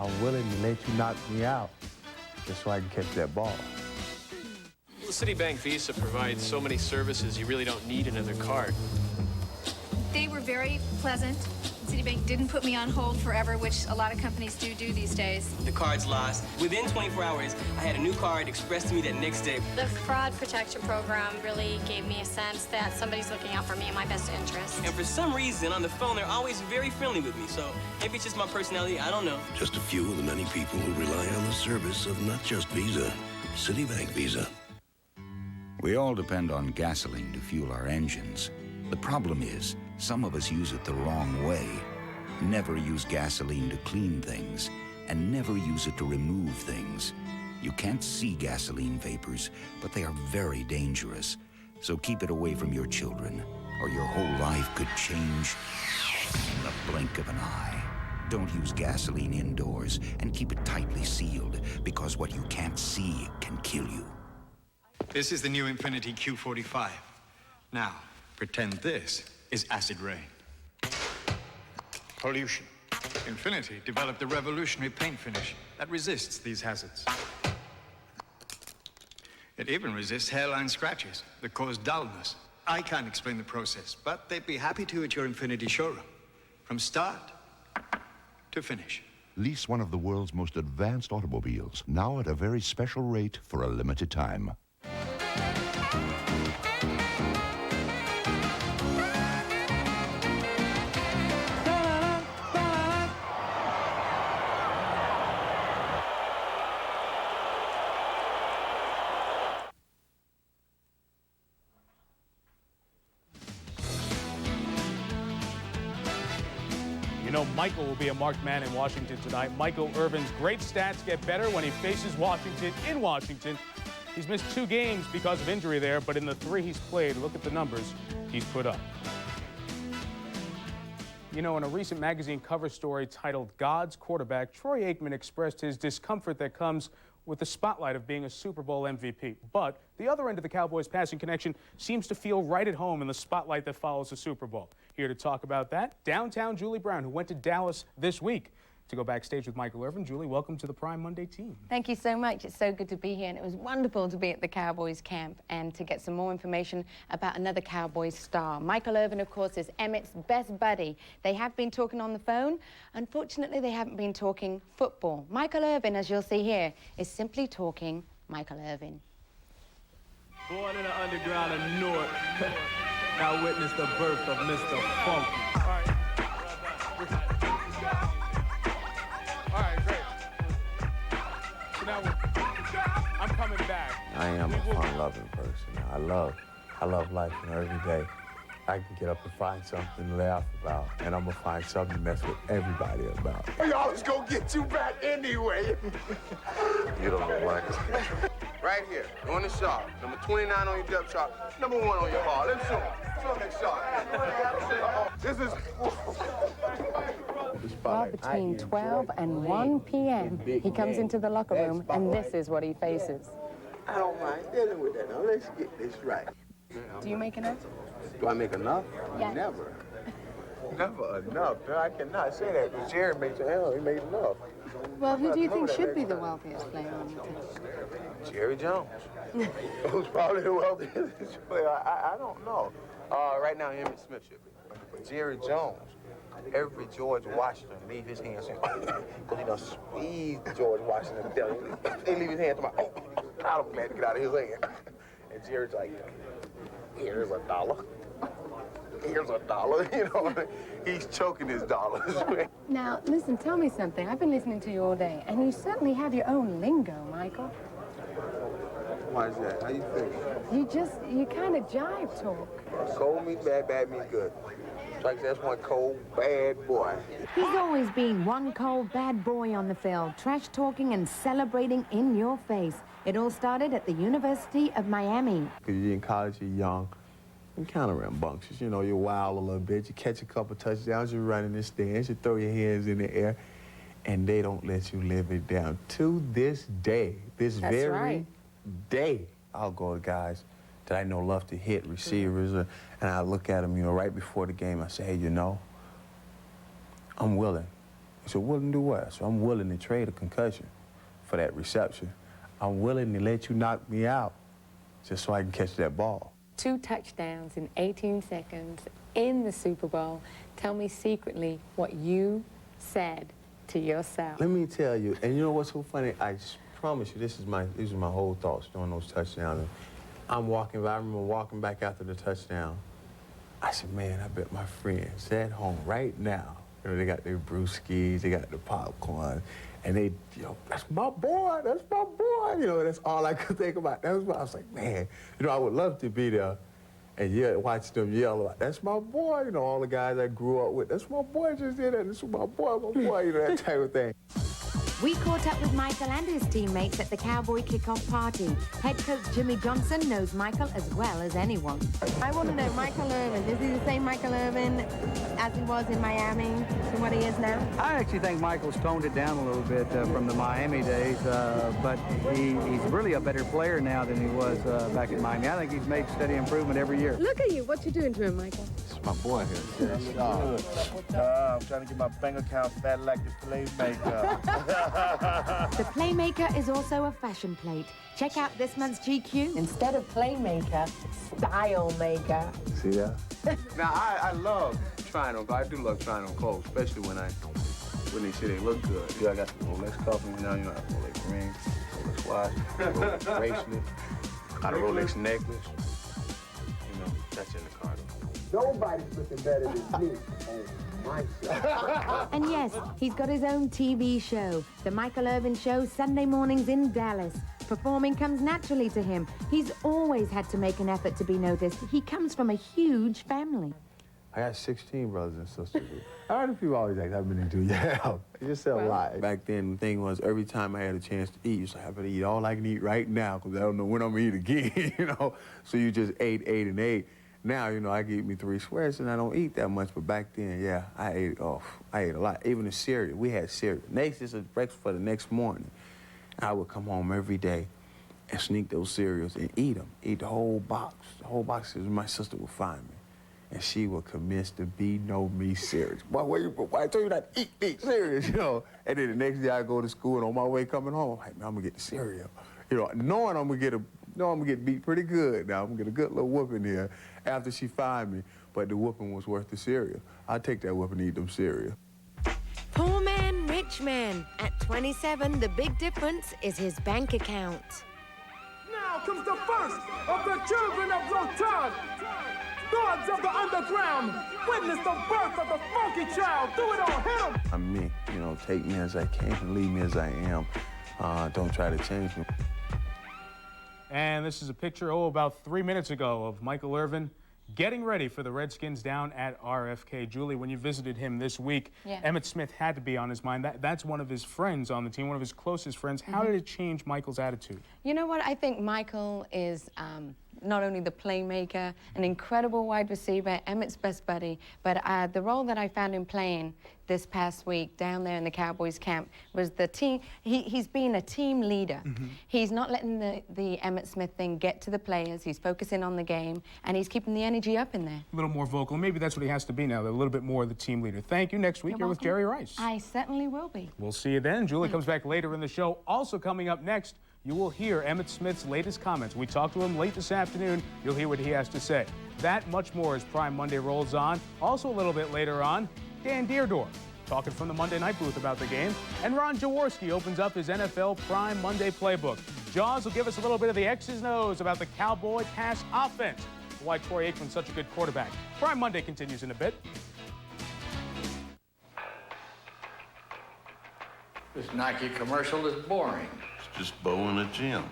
I'm willing to let you knock me out just so I can catch that ball. Citibank Visa provides so many services, you really don't need another card. They were very pleasant. Citibank didn't put me on hold forever, which a lot of companies do these days. The card's lost. Within 24 hours, I had a new card expressed to me that next day. The fraud protection program really gave me a sense that somebody's looking out for me and my best interest. And for some reason, on the phone, they're always very friendly with me. So maybe it's just my personality, I don't know. Just a few of the many people who rely on the service of not just Visa, Citibank Visa. We all depend on gasoline to fuel our engines. The problem is, some of us use it the wrong way. Never use gasoline to clean things, and never use it to remove things. You can't see gasoline vapors, but they are very dangerous. So keep it away from your children, or your whole life could change blink of an eye. Don't use gasoline indoors and keep it tightly sealed, because what you can't see can kill you. This is the new Infiniti Q45. Now, pretend this is acid rain. Pollution. Infiniti developed a revolutionary paint finish that resists these hazards. It even resists hairline scratches that cause dullness. I can't explain the process, but they'd be happy to at your Infiniti showroom. From start to finish. Lease one of the world's most advanced automobiles, now at a very special rate for a limited time. You know, Michael will be a marked man in Washington tonight. Michael Irvin's great stats get better when he faces Washington in Washington. He's missed 2 games because of injury there, but in the 3 he's played, look at the numbers he's put up. You know, in a recent magazine cover story titled God's Quarterback, Troy Aikman expressed his discomfort that comes with the spotlight of being a Super Bowl MVP. But the other end of the Cowboys passing connection seems to feel right at home in the spotlight that follows the Super Bowl. Here to talk about that, downtown Julie Brown, who went to Dallas this week to go backstage with Michael Irvin. Julie, welcome to the Prime Monday team. Thank you so much. It's so good to be here, and it was wonderful to be at the Cowboys camp and to get some more information about another Cowboys star. Michael Irvin, of course, is Emmett's best buddy. They have been talking on the phone. Unfortunately, they haven't been talking football. Michael Irvin, as you'll see here, is simply talking Michael Irvin. Born in the underground of Newark, I witnessed the birth of Mr. Funky. All right, great. So now I'm coming back. I am a fun-loving person. I love life, every day. I can get up and find something to laugh about, and I'm gonna find something to mess with everybody about. We always gonna get you back anyway. You don't know Michael. Right here, on the shot. Number 29 on your depth chart. Number 1 on your ball. Let's show him. Show him that shot. This is... Well, between 12 and 1 p.m., he comes into the locker room, and this is what he faces. I don't mind dealing with that. Now, let's get this right. Do you make enough? Do I make enough? Yes. Never. Never enough. I cannot say that, because Jerry makes he made enough. Well, who do you think should be the wealthiest player on the team? Jerry Jones. Who's probably the wealthiest player? I don't know. Right now, Emmitt Smith should be. But Jerry Jones, every George Washington leave his hands because he done squeezed George Washington to death. They leave his hands to my, I'm glad to get out of his hand. And Jerry's like, here's $1. Here's $1. You know, he's choking his dollars. Now, listen, tell me something. I've been listening to you all day, and you certainly have your own lingo, Michael. Why is that? How you think? You kind of jive talk. Cold means bad, bad means good. Like that's one cold, bad boy. He's always been one cold, bad boy on the field, trash talking and celebrating in your face. It all started at the University of Miami. Because you're in college, you're young, you're kind of rambunctious. You know, you're wild a little bit. You catch a couple touchdowns, you run in the stands, you throw your hands in the air, and they don't let you live it down. To this day, this very day, I'll go to guys that I know love to hit receivers, and I look at them, you know, right before the game, I say, hey, you know, I'm willing. He said, willing to do what? So I'm willing to trade a concussion for that reception. I'm willing to let you knock me out just so I can catch that ball. 2 touchdowns in 18 seconds in the Super Bowl. Tell me secretly what you said to yourself. Let me tell you, and you know what's so funny? I promise you, these are my whole thoughts during those touchdowns. I'm walking by, I remember walking back after the touchdown. I said, man, I bet my friends at home right now, you know, they got their brewskis, they got the popcorn, and they, you know, that's my boy, you know, that's all I could think about. That was why I was like, man, you know, I would love to be there and watch them yell about, that's my boy, you know, all the guys I grew up with, that's my boy just did that, this is my boy, you know, that type of thing. We caught up with Michael and his teammates at the Cowboy kickoff party. Head coach Jimmy Johnson knows Michael as well as anyone. I want to know, Michael Irvin, is he the same Michael Irvin as he was in Miami to what he is now? I actually think Michael's toned it down a little bit from the Miami days, but he's really a better player now than he was back in Miami. I think he's made steady improvement every year. Look at you. What you doing to him, Michael? It's my boy here. I'm trying to get my bank account fat like the Playmaker. The Playmaker is also a fashion plate. Check out this month's GQ. Instead of Playmaker, Style Maker. See that? Now, I love trying on, I do love trying on clothes, especially when they say they look good. Yeah, I got some Rolex cufflinks now, you know, I got Rolex rings, Rolex watch, Rolex bracelet, got a Rolex necklace. You know, that's in the car. Nobody's looking better than me on my show. And yes, he's got his own TV show, The Michael Irvin Show, Sunday mornings in Dallas. Performing comes naturally to him. He's always had to make an effort to be noticed. He comes from a huge family. I got 16 brothers and sisters. I heard people always ask, I've been into yeah. It just said a lot. Back then, the thing was, every time I had a chance to eat, you said, I better eat all I can eat right now, because I don't know when I'm going to eat again, you know? So you just ate, and ate. Now, you know, I can eat me 3 squares, and I don't eat that much, but back then, yeah, I ate a lot. Even the cereal, we had cereal. Next is a breakfast for the next morning. I would come home every day and sneak those cereals and eat them. Eat the whole box. The whole box, my sister would find me. And she would convince the me cereals. Why I told you not to eat cereals, you know? And then the next day I go to school, and on my way coming home, I'm like, man, I'm gonna get the cereal. You know, knowing I'm gonna get beat pretty good now. I'm gonna get a good little whooping here after she find me. But the whooping was worth the cereal. I'd take that whooping and eat them cereal. Poor man, rich man. At 27, the big difference is his bank account. Now comes the first of the children of Rotan. Gods of the underground, witness the birth of the funky child. Do it all, hit him! I'm me, you know, take me as I came and leave me as I am. Don't try to change me. And this is a picture, about 3 minutes ago of Michael Irvin getting ready for the Redskins down at RFK. Julie, when you visited him this week, Emmitt Smith had to be on his mind. That's one of his friends on the team, one of his closest friends. How did it change Michael's attitude? You know what? I think Michael is not only the playmaker, an incredible wide receiver, Emmitt's best buddy, but the role that I found him playing this past week down there in the Cowboys camp was the team. He's been a team leader. He's not letting the Emmitt Smith thing get to the players. He's focusing on the game, and he's keeping the energy up in there. A little more vocal. Maybe that's what he has to be now, a little bit more of the team leader. Thank you. Next week, you're with Jerry Rice. I certainly will be. We'll see you then. Julie comes back later in the show. Also coming up next, you will hear Emmitt Smith's latest comments. We talked to him late this afternoon. You'll hear what he has to say. That much more as Prime Monday rolls on. Also a little bit later on, Dan Deerdorf talking from the Monday night booth about the game. And Ron Jaworski opens up his NFL Prime Monday playbook. Jaws will give us a little bit of the X's and O's about the Cowboy pass offense. Why Troy Aikman's such a good quarterback. Prime Monday continues in a bit. This Nike commercial is boring. It's just Bo in a gym.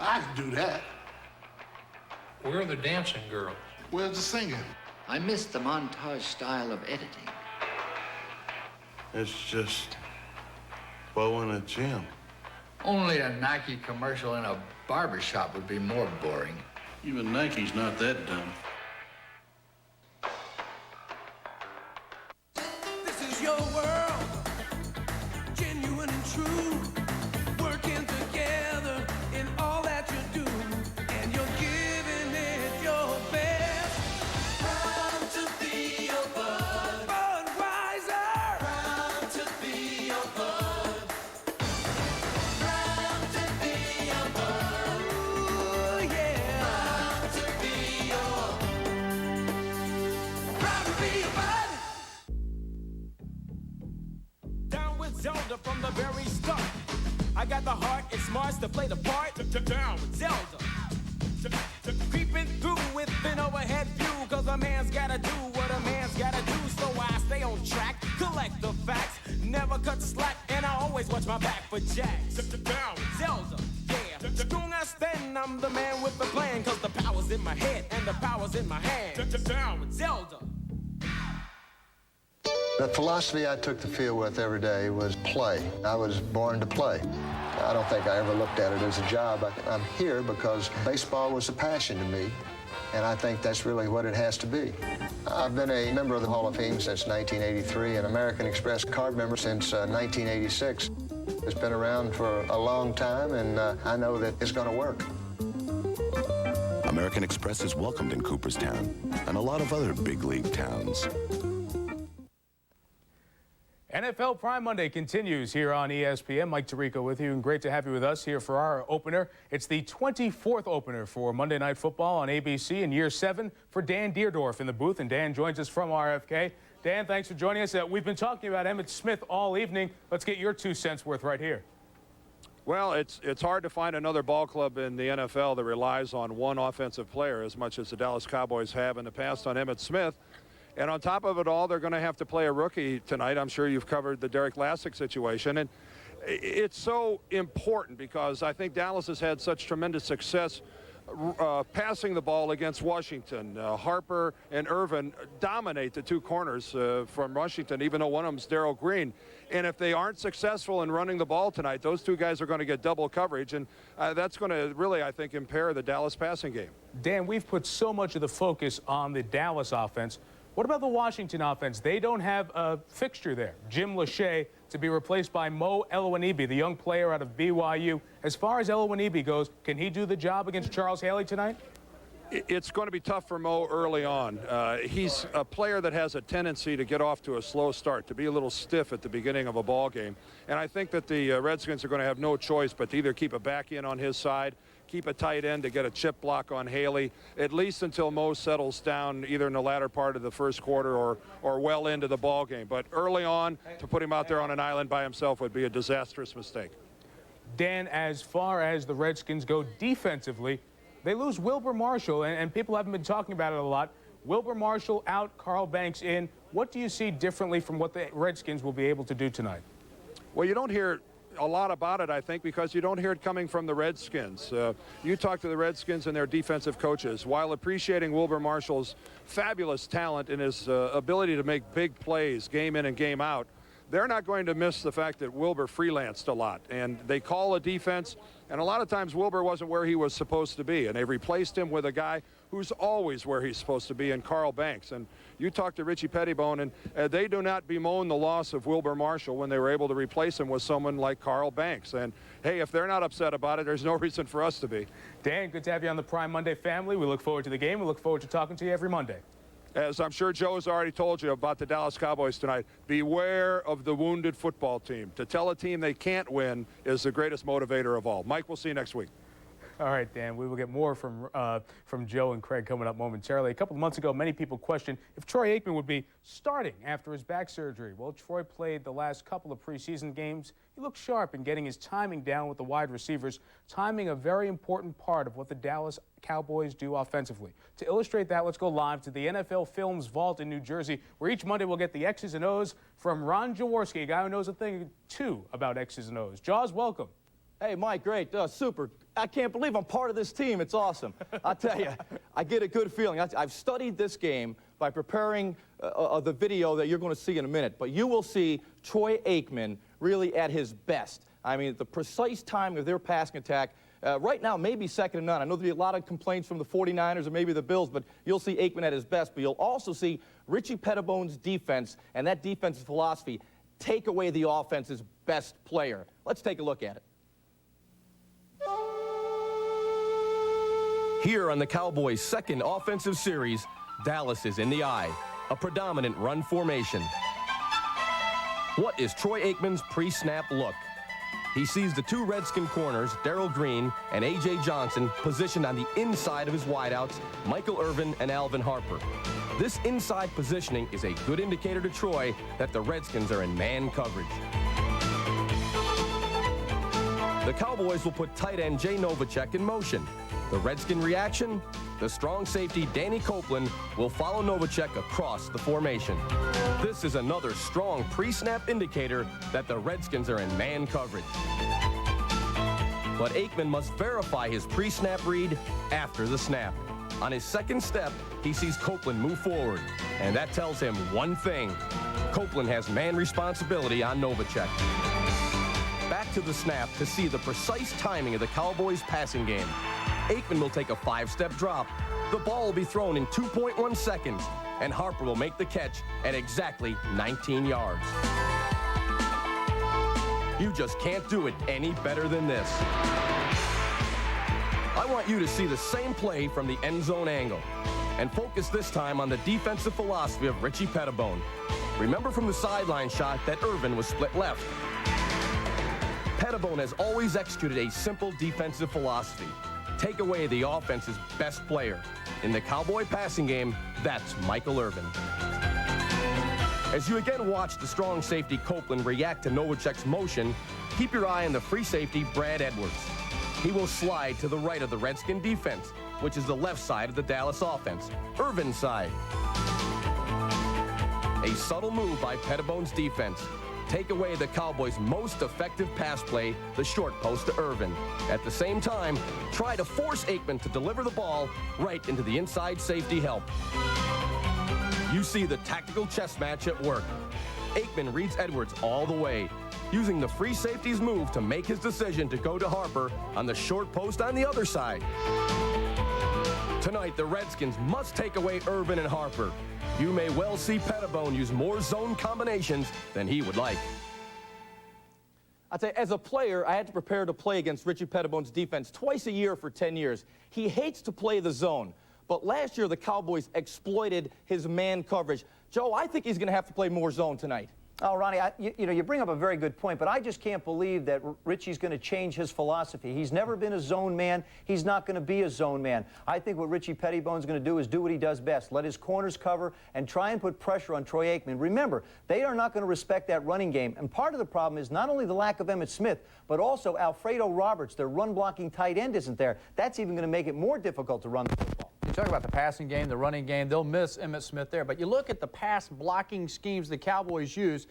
I can do that. Where are the dancing girls? Where's the singing? I miss the montage style of editing. It's just Bo in a gym. Only a Nike commercial in a barbershop would be more boring. Even Nike's not that dumb. This is your world, genuine and true, working together in all that you do, and you're giving it your best. Proud to be your bud, Budweiser. Proud to be your bud. Proud to be your bud. Ooh, yeah. Proud to be your. Proud to be your bud. Down with Zelda from the very start. I got the heart and smarts to play the part. Down with Zelda. Creeping through with an overhead view, cause a man's gotta do what a man's gotta do. So I stay on track, collect the facts, never cut slack, and I always watch my back for jacks. Down with Zelda, yeah. Strong I stand, I'm the man with the plan, cause the power's in my head and the power's in my hand. Down with Zelda. The philosophy I took the field with every day was play. I was born to play. I don't think I ever looked at it as a job. I'm here because baseball was a passion to me, and I think that's really what it has to be. I've been a member of the Hall of Fame since 1983, and American Express card member since 1986. It's been around for a long time, and I know that it's going to work. American Express is welcomed in Cooperstown and a lot of other big league towns. NFL Prime Monday continues here on ESPN. Mike Tirico with you, and great to have you with us here for our opener. It's the 24th opener for Monday Night Football on ABC in year 7 for Dan Deerdorf in the booth, and Dan joins us from RFK. Dan, thanks for joining us. We've been talking about Emmitt Smith all evening. Let's get your 2 cents worth right here. Well, it's hard to find another ball club in the NFL that relies on one offensive player as much as the Dallas Cowboys have in the past on Emmitt Smith. And on top of it all, they're going to have to play a rookie tonight. I'm sure you've covered the Derek Lassick situation. And it's so important because I think Dallas has had such tremendous success passing the ball against Washington. Harper and Irvin dominate the 2 corners from Washington, even though one of them's Darrell Green. And if they aren't successful in running the ball tonight, those 2 guys are going to get double coverage. And that's going to really, I think, impair the Dallas passing game. Dan, we've put so much of the focus on the Dallas offense. What about the Washington offense? They don't have a fixture there. Jim Lachey to be replaced by Mo Elwanibi, the young player out of BYU. As far as Elwanibi goes, can he do the job against Charles Haley tonight? It's going to be tough for Mo early on. He's a player that has a tendency to get off to a slow start, to be a little stiff at the beginning of a ball game. And I think that the Redskins are going to have no choice but to either keep a back in on his side, keep a tight end to get a chip block on Haley, at least until Mo settles down either in the latter part of the first quarter or well into the ball game. But early on, to put him out there on an island by himself would be a disastrous mistake. Dan, as far as the Redskins go defensively, they lose Wilber Marshall, and people haven't been talking about it a lot. Wilber Marshall out, Carl Banks in. What do you see differently from what the Redskins will be able to do tonight? Well, you don't hear a lot about it, I think, because you don't hear it coming from the Redskins. You talk to the Redskins and their defensive coaches. While appreciating Wilber Marshall's fabulous talent and his ability to make big plays game in and game out, they're not going to miss the fact that Wilber freelanced a lot. And they call a defense, and a lot of times Wilber wasn't where he was supposed to be. And they replaced him with a guy who's always where he's supposed to be in Carl Banks. And you talk to Richie Pettibone, and they do not bemoan the loss of Wilber Marshall when they were able to replace him with someone like Carl Banks. And, hey, if they're not upset about it, there's no reason for us to be. Dan, good to have you on the Prime Monday family. We look forward to the game. We look forward to talking to you every Monday. As I'm sure Joe has already told you about the Dallas Cowboys tonight, beware of the wounded football team. To tell a team they can't win is the greatest motivator of all. Mike, we'll see you next week. All right, Dan, we will get more from Joe and Craig coming up momentarily. A couple of months ago, many people questioned if Troy Aikman would be starting after his back surgery. Well, Troy played the last couple of preseason games. He looked sharp in getting his timing down with the wide receivers. Timing, a very important part of what the Dallas Cowboys do offensively. To illustrate that, let's go live to the NFL Films Vault in New Jersey, where each Monday we'll get the X's and O's from Ron Jaworski, a guy who knows a thing or two about X's and O's. Jaws, welcome. Hey, Mike, great. Super. I can't believe I'm part of this team. It's awesome. I tell you, I get a good feeling. I've studied this game by preparing the video that you're going to see in a minute. But you will see Troy Aikman really at his best. I mean, the precise timing of their passing attack, right now, maybe second to none. I know there'll be a lot of complaints from the 49ers or maybe the Bills, but you'll see Aikman at his best. But you'll also see Richie Pettibone's defense and that defensive philosophy take away the offense's best player. Let's take a look at it. Here on the Cowboys' second offensive series, Dallas is in the eye, a predominant run formation. What is Troy Aikman's pre-snap look? He sees the 2 Redskin corners, Darrell Green and A.J. Johnson, positioned on the inside of his wideouts, Michael Irvin and Alvin Harper. This inside positioning is a good indicator to Troy that the Redskins are in man coverage. The Cowboys will put tight end Jay Novacek in motion. The Redskin reaction? The strong safety Danny Copeland will follow Novacek across the formation. This is another strong pre-snap indicator that the Redskins are in man coverage. But Aikman must verify his pre-snap read after the snap. On his second step, he sees Copeland move forward, and that tells him one thing. Copeland has man responsibility on Novacek. Back to the snap to see the precise timing of the Cowboys' passing game. Aikman will take a 5-step drop. The ball will be thrown in 2.1 seconds, and Harper will make the catch at exactly 19 yards. You just can't do it any better than this. I want you to see the same play from the end zone angle, and focus this time on the defensive philosophy of Richie Pettibone. Remember from the sideline shot that Irvin was split left. Pettibone has always executed a simple defensive philosophy. Take away the offense's best player. In the Cowboy passing game, that's Michael Irvin. As you again watch the strong safety Copeland react to Novacek's motion, keep your eye on the free safety Brad Edwards. He will slide to the right of the Redskin defense, which is the left side of the Dallas offense, Irvin's side. A subtle move by Pettibone's defense. Take away the Cowboys' most effective pass play, the short post to Irvin. At the same time, try to force Aikman to deliver the ball right into the inside safety help. You see the tactical chess match at work. Aikman reads Edwards all the way, using the free safety's move to make his decision to go to Harper on the short post on the other side. Tonight, the Redskins must take away Irvin and Harper. You may well see Pettibone use more zone combinations than he would like. I'd say, as a player, I had to prepare to play against Richie Pettibone's defense twice a year for 10 years. He hates to play the zone, but last year the Cowboys exploited his man coverage. Joe, I think he's going to have to play more zone tonight. Oh, Ronnie, you bring up a very good point, but I just can't believe that Richie's going to change his philosophy. He's never been a zone man. He's not going to be a zone man. I think what Richie Pettibone's going to do is do what he does best, let his corners cover and try and put pressure on Troy Aikman. Remember, they are not going to respect that running game, and part of the problem is not only the lack of Emmitt Smith, but also Alfredo Roberts, their run-blocking tight end, isn't there. That's even going to make it more difficult to run the football. You talk about the passing game, the running game, they'll miss Emmitt Smith there. But you look at the pass blocking schemes the Cowboys use.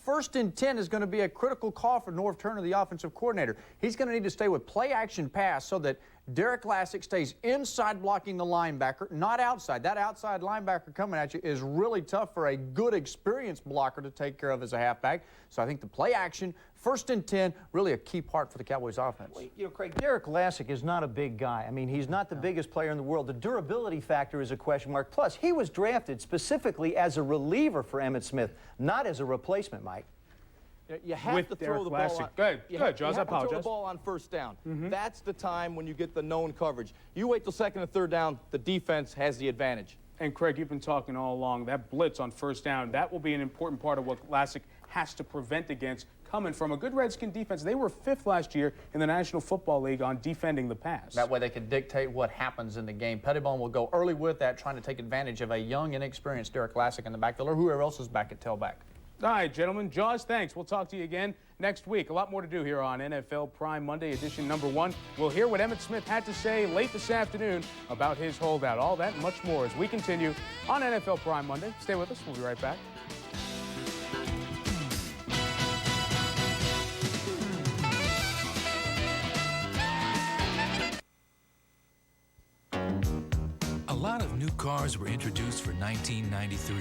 1st and 10 is going to be a critical call for Norv Turner, the offensive coordinator. He's going to need to stay with play-action pass so that Derek Lassick stays inside blocking the linebacker, not outside. That outside linebacker coming at you is really tough for a good, experienced blocker to take care of as a halfback. So I think the play-action, 1st and 10, really a key part for the Cowboys offense. Well, Craig, Derek Lassick is not a big guy. I mean, he's not the biggest player in the world. The durability factor is a question mark. Plus, he was drafted specifically as a reliever for Emmitt Smith, not as a replacement, Mike. You have to throw the ball on. Go ahead, Jaws. I apologize. You have to throw the ball on 1st down. That's the time when you get the known coverage. You wait till 2nd and 3rd down, the defense has the advantage. And Craig, you've been talking all along, that blitz on 1st down, that will be an important part of what Lassick has to prevent against, coming from a good Redskin defense. They were 5th last year in the National Football League on defending the pass. That way they can dictate what happens in the game. Pettibone will go early with that, trying to take advantage of a young, inexperienced Derek Lassick in the backfield, or whoever else is back at tailback. All right, gentlemen. Jaws, thanks. We'll talk to you again next week. A lot more to do here on NFL Prime Monday, edition number 1. We'll hear what Emmitt Smith had to say late this afternoon about his holdout. All that and much more as we continue on NFL Prime Monday. Stay with us. We'll be right back. A lot of new cars were introduced for 1993.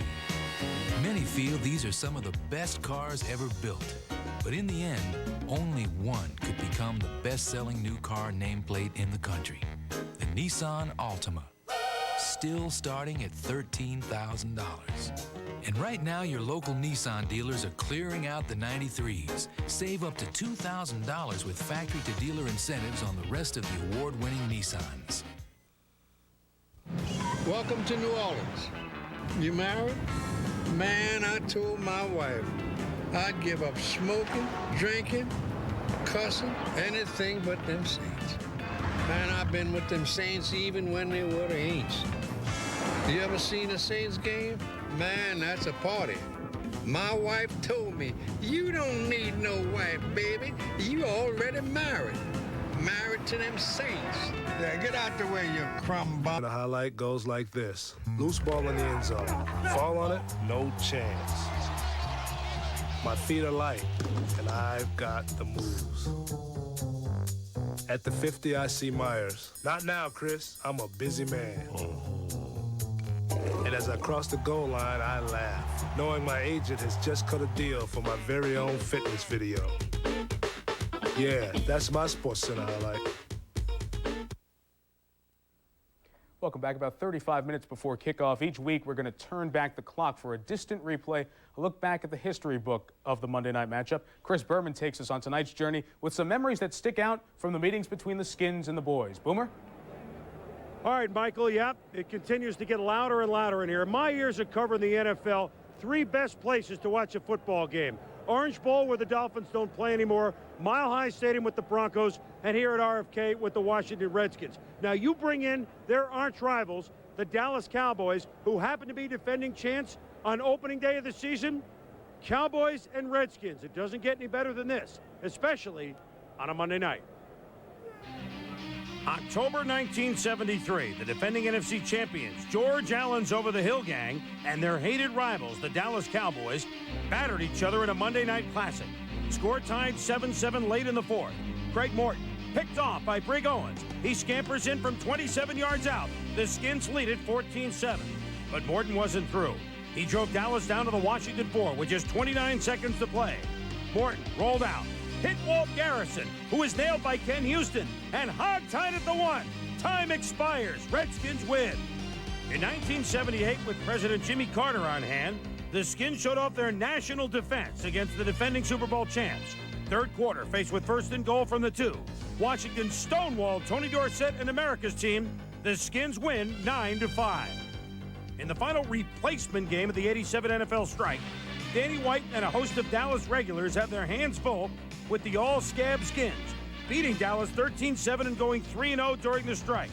Many feel these are some of the best cars ever built. But in the end, only one could become the best-selling new car nameplate in the country, the Nissan Altima. Still starting at $13,000. And right now, your local Nissan dealers are clearing out the 93s. Save up to $2,000 with factory-to-dealer incentives on the rest of the award-winning Nissans. Welcome to New Orleans. You married? Man, I told my wife I'd give up smoking, drinking, cussing, anything but them Saints. Man, I've been with them Saints even when they were the Aints. You ever seen a Saints game? Man, that's a party. My wife told me, you don't need no wife, baby. You already married. Married to them Saints. Yeah, get out the way, you crumb bum. The highlight goes like this. Loose ball in the end zone. Fall on it, no chance. My feet are light, and I've got the moves. At the 50, I see Myers. Not now, Chris. I'm a busy man. And as I cross the goal line, I laugh. knowing my agent has just cut a deal for my very own fitness video. Yeah, that's my SportsCenter highlight. Welcome back. About 35 minutes before kickoff each week, we're going to turn back the clock for a distant replay, a look back at the history book of the Monday night matchup. Chris Berman takes us on tonight's journey with some memories that stick out from the meetings between the Skins and the boys. Boomer? All right, Michael, yep, it continues to get louder and louder in here. In my years of covering the NFL, 3 best places to watch a football game. Orange Bowl, where the Dolphins don't play anymore, Mile High Stadium with the Broncos, and here at RFK with the Washington Redskins. Now, you bring in their arch rivals, the Dallas Cowboys, who happen to be defending champs on opening day of the season. Cowboys and Redskins. It doesn't get any better than this, especially on a Monday night. October 1973, the defending NFC champions, George Allen's Over the Hill Gang, and their hated rivals, the Dallas Cowboys, battered each other in a Monday night classic. Score tied 7-7 late in the fourth. Craig Morton picked off by Brig Owens. He scampers in from 27 yards out. The Skins lead it 14-7. But Morton wasn't through. He drove Dallas down to the Washington 4 with just 29 seconds to play. Morton rolled out, hit Walt Garrison, who was nailed by Ken Houston, and hog-tied at the 1. Time expires. Redskins win. In 1978, with President Jimmy Carter on hand, the Skins showed off their national defense against the defending Super Bowl champs. Third quarter, faced with 1st and goal from the 2. Washington stonewalled Tony Dorsett and America's team. The Skins win 9-5. In the final replacement game of the '87 NFL strike, Danny White and a host of Dallas regulars have their hands full with the all-scab Skins, beating Dallas 13-7 and going 3-0 during the strike.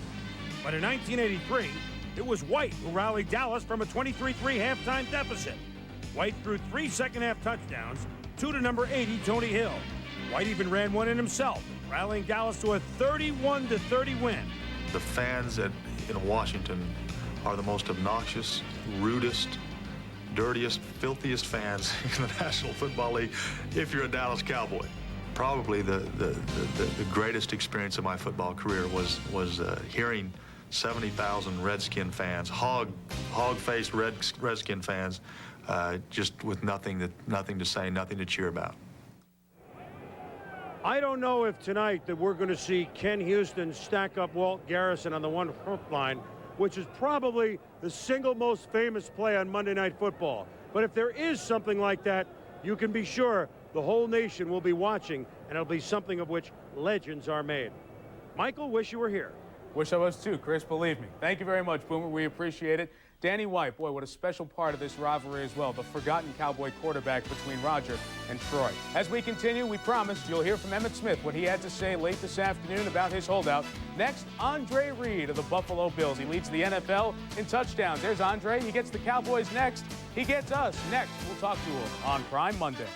But in 1983, it was White who rallied Dallas from a 23-3 halftime deficit. White threw 3 second-half touchdowns, 2 to number 80, Tony Hill. White even ran one in himself, rallying Dallas to a 31-30 win. The fans in Washington are the most obnoxious, rudest, dirtiest, filthiest fans in the National Football League if you're a Dallas Cowboy. Probably the greatest experience of my football career was hearing 70,000 Redskin fans, hog-faced Redskin fans, just with nothing to say, nothing to cheer about. I don't know if tonight that we're going to see Ken Houston stack up Walt Garrison on the 1 front line, which is probably the single most famous play on Monday Night Football. But if there is something like that, you can be sure the whole nation will be watching, and it'll be something of which legends are made. Michael, wish you were here. Wish I was too, Chris, believe me. Thank you very much, Boomer. We appreciate it. Danny White, boy, what a special part of this rivalry as well, the forgotten Cowboy quarterback between Roger and Troy. As we continue, we promised you'll hear from Emmitt Smith what he had to say late this afternoon about his holdout. Next, Andre Reed of the Buffalo Bills. He leads the NFL in touchdowns. There's Andre. He gets the Cowboys next. He gets us next. We'll talk to him on Prime Monday.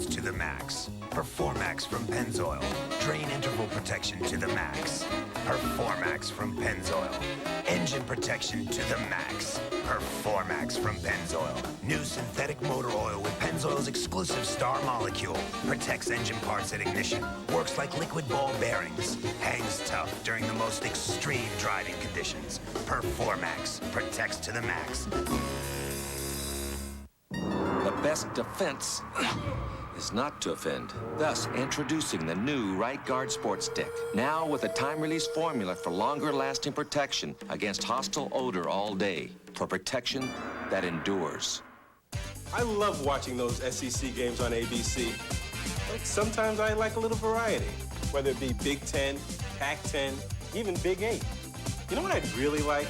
To the max. Performax from Pennzoil. Drain interval protection to the max. Performax from Pennzoil. Engine protection to the max. Performax from Pennzoil. New synthetic motor oil with Pennzoil's exclusive star molecule. Protects engine parts at ignition. Works like liquid ball bearings. Hangs tough during the most extreme driving conditions. Performax. Protects to the max. The best defense is not to offend. Thus, introducing the new Right Guard Sports Stick. Now with a time-release formula for longer-lasting protection against hostile odor all day. For protection that endures. I love watching those SEC games on ABC. But sometimes I like a little variety. Whether it be Big Ten, Pac-10, even Big 8. You know what I'd really like?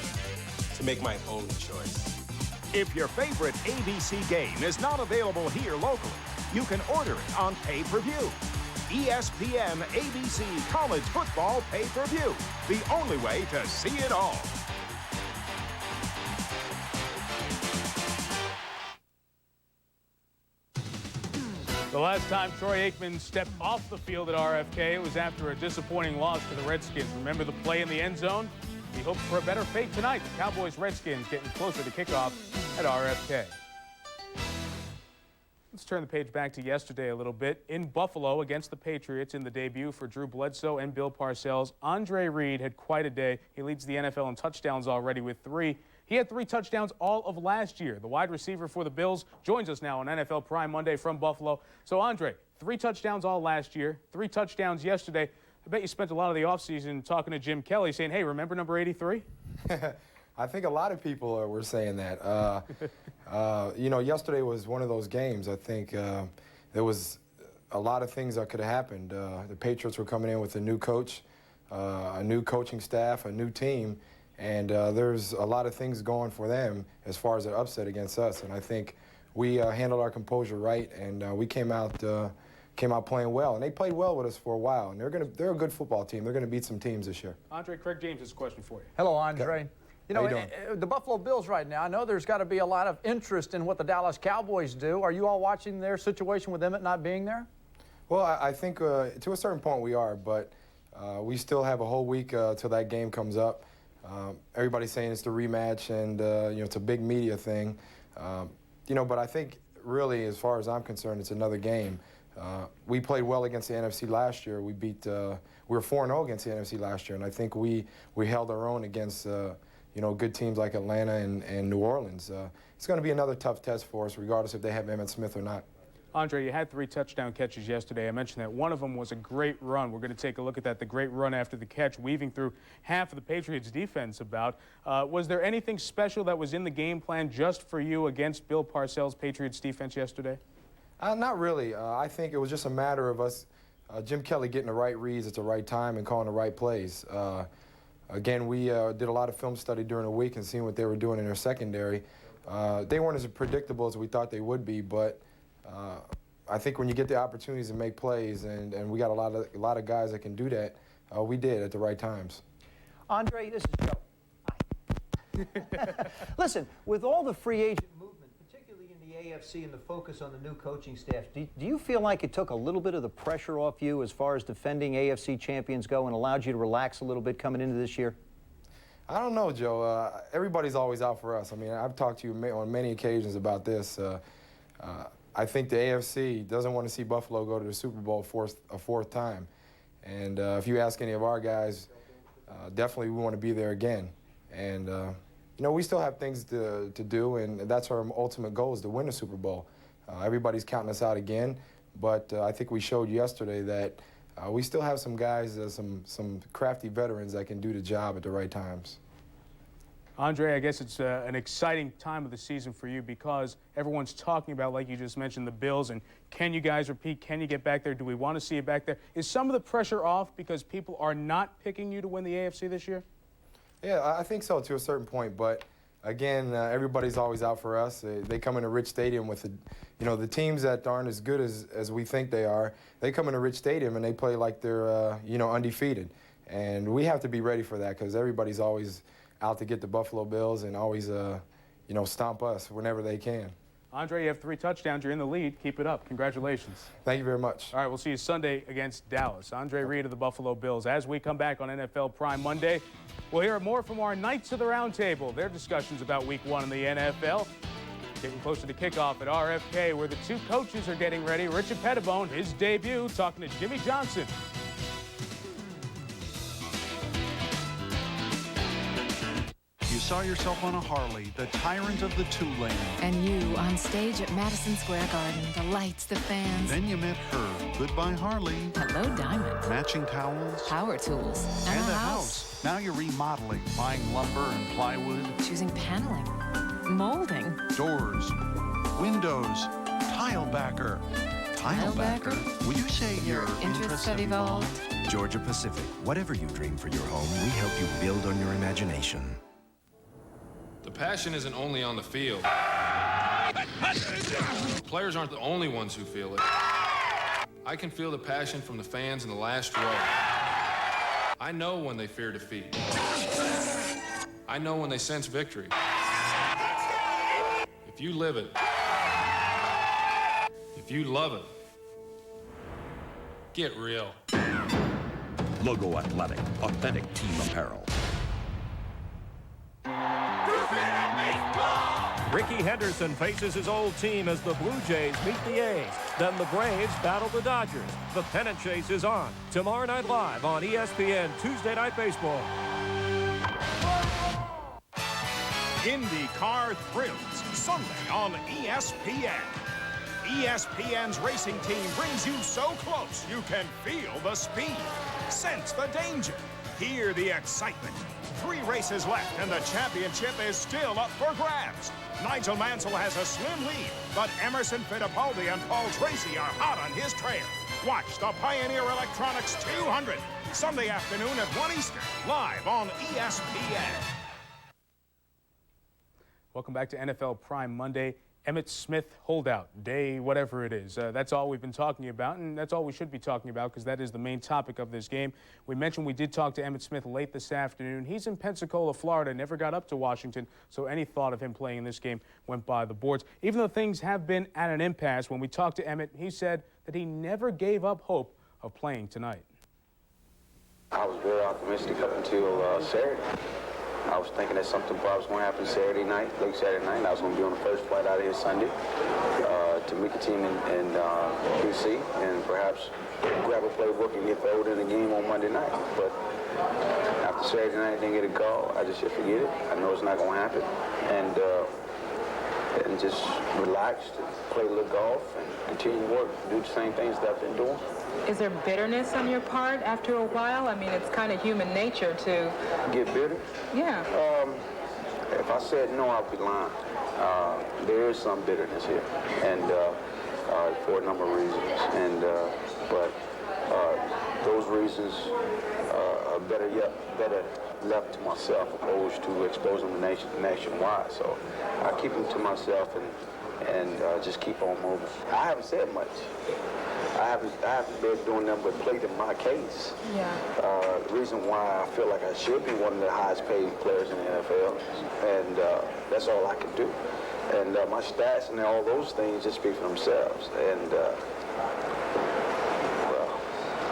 To make my own choice. If your favorite ABC game is not available here locally, you can order it on pay-per-view. ESPN ABC College Football Pay-Per-View. The only way to see it all. The last time Troy Aikman stepped off the field at RFK, it was after a disappointing loss to the Redskins. Remember the play in the end zone? We hope for a better fate tonight. Cowboys Redskins getting closer to kickoff at RFK. Let's turn the page back to yesterday a little bit. In Buffalo against the Patriots in the debut for Drew Bledsoe and Bill Parcells, Andre Reed had quite a day. He leads the NFL in touchdowns already with 3. He had 3 touchdowns all of last year. The wide receiver for the Bills joins us now on NFL Prime Monday from Buffalo. So, Andre, 3 touchdowns all last year, 3 touchdowns yesterday. I bet you spent a lot of the offseason talking to Jim Kelly saying, hey, remember number 83? I think a lot of people were saying that. You know, yesterday was one of those games. I think there was a lot of things that could have happened. The Patriots were coming in with a new coach, a new coaching staff, a new team, and there's a lot of things going for them as far as an upset against us. And I think we handled our composure right, and we came out playing well. And they played well with us for a while. And they're a good football team. They're going to beat some teams this year. Andre, Craig James has a question for you. Hello, Andre. You know, How you doing? the Buffalo Bills right now, I know there's got to be a lot of interest in what the Dallas Cowboys do. Are you all watching their situation with Emmett not being there? Well, I think to a certain point we are, but we still have a whole week till that game comes up. Everybody's saying it's the rematch, and you know, it's a big media thing. You know, but I think really, as far as I'm concerned, it's another game. We played well against the NFC last year. We were 4-0 against the NFC last year, and I think we held our own against you know, good teams like Atlanta and New Orleans. It's going to be another tough test for us, regardless if they have Emmitt Smith or not. Andre, you had 3 touchdown catches yesterday. I mentioned that one of them was a great run. We're going to take a look at that, the great run after the catch, weaving through half of the Patriots' defense about. Was there anything special that was in the game plan just for you against Bill Parcells' Patriots' defense yesterday? Not really. I think it was just a matter of us, Jim Kelly getting the right reads at the right time and calling the right plays. Again, we did a lot of film study during the week and seeing what they were doing in their secondary. They weren't as predictable as we thought they would be, but I think when you get the opportunities to make plays, and we got a lot of guys that can do that, we did at the right times. Andre, this is Joe. Hi. Listen, with all the free agent movement, particularly in the AFC and the focus on the new coaching staff, do you feel like it took a little bit of the pressure off you as far as defending AFC champions go and allowed you to relax a little bit coming into this year? I don't know, Joe. Everybody's always out for us. I mean, I've talked to you on many occasions about this. I think the AFC doesn't want to see Buffalo go to the Super Bowl a fourth time. And if you ask any of our guys, definitely we want to be there again. And, you know, we still have things to do, and that's our ultimate goal, is to win the Super Bowl. Everybody's counting us out again, but I think we showed yesterday that we still have some guys, some crafty veterans that can do the job at the right times. Andre, I guess it's an exciting time of the season for you because everyone's talking about, like you just mentioned, the Bills, and can you guys repeat? Can you get back there? Do we want to see you back there? Is some of the pressure off because people are not picking you to win the AFC this year? Yeah, I think so to a certain point, but again, everybody's always out for us. They come in a rich stadium with, you know, the teams that aren't as good as we think they are. They come in a rich stadium and they play like they're, you know, undefeated, and we have to be ready for that because everybody's always out to get the Buffalo Bills and always, you know, stomp us whenever they can. Andre, you have 3 touchdowns. You're in the lead. Keep it up. Congratulations. Thank you very much. All right, we'll see you Sunday against Dallas. Andre Reed of the Buffalo Bills. As we come back on NFL Prime Monday, we'll hear more from our Knights of the Round Table. Their discussions about Week 1 in the NFL. Getting closer to kickoff at RFK, where the 2 coaches are getting ready. Richard Pettibone, his debut, talking to Jimmy Johnson. You saw yourself on a Harley, the tyrant of the 2-lane. And you on stage at Madison Square Garden, the lights, the fans. Then you met her. Goodbye, Harley. Hello, Diamond. Matching towels. Power tools. And a house. Now you're remodeling, buying lumber and plywood. Choosing paneling. Molding. Doors. Windows. Tile backer. Tile backer? Will you say your interests have evolved? Georgia Pacific. Whatever you dream for your home, we help you build on your imagination. The passion isn't only on the field. Players aren't the only ones who feel it. I can feel the passion from the fans in the last row. I know when they fear defeat. I know when they sense victory. If you live it, if you love it, get real. Logo Athletic, authentic team apparel. Ricky Henderson faces his old team as the Blue Jays meet the A's. Then the Braves battle the Dodgers. The pennant chase is on. Tomorrow night live on ESPN Tuesday Night Baseball. IndyCar Thrills, Sunday on ESPN. ESPN's racing team brings you so close you can feel the speed, sense the danger, hear the excitement. 3 races left and the championship is still up for grabs. Nigel Mansell has a slim lead, but Emerson Fittipaldi and Paul Tracy are hot on his trail. Watch the Pioneer Electronics 200, Sunday afternoon at 1 Eastern, live on ESPN. Welcome back to NFL Prime Monday. Emmitt Smith holdout, day whatever it is. That's all we've been talking about, and that's all we should be talking about because that is the main topic of this game. We mentioned we did talk to Emmitt Smith late this afternoon. He's in Pensacola, Florida, never got up to Washington, so any thought of him playing in this game went by the boards. Even though things have been at an impasse, when we talked to Emmitt, he said that he never gave up hope of playing tonight. I was very optimistic up until Saturday. I was thinking that something probably was going to happen Saturday night, late Saturday night. I was going to be on the first flight out of here Sunday to meet the team in D.C. and perhaps grab a playbook and get thrown in the game on Monday night. But after Saturday night, I didn't get a call. I just said, forget it. I know it's not going to happen. And just relaxed, and play a little golf, and continue to work, do the same things that I've been doing. Is there bitterness on your part after a while? I mean, it's kind of human nature to... Get bitter? Yeah. If I said no, I'd be lying. There is some bitterness here, and for a number of reasons. But those reasons are better left to myself opposed to exposing them nationwide. So I keep them to myself and just keep on moving. I haven't said much. I haven't been doing nothing but pleading my case. Yeah. The reason why I feel like I should be one of the highest paid players in the NFL, and that's all I can do. And my stats and all those things just speak for themselves. And well,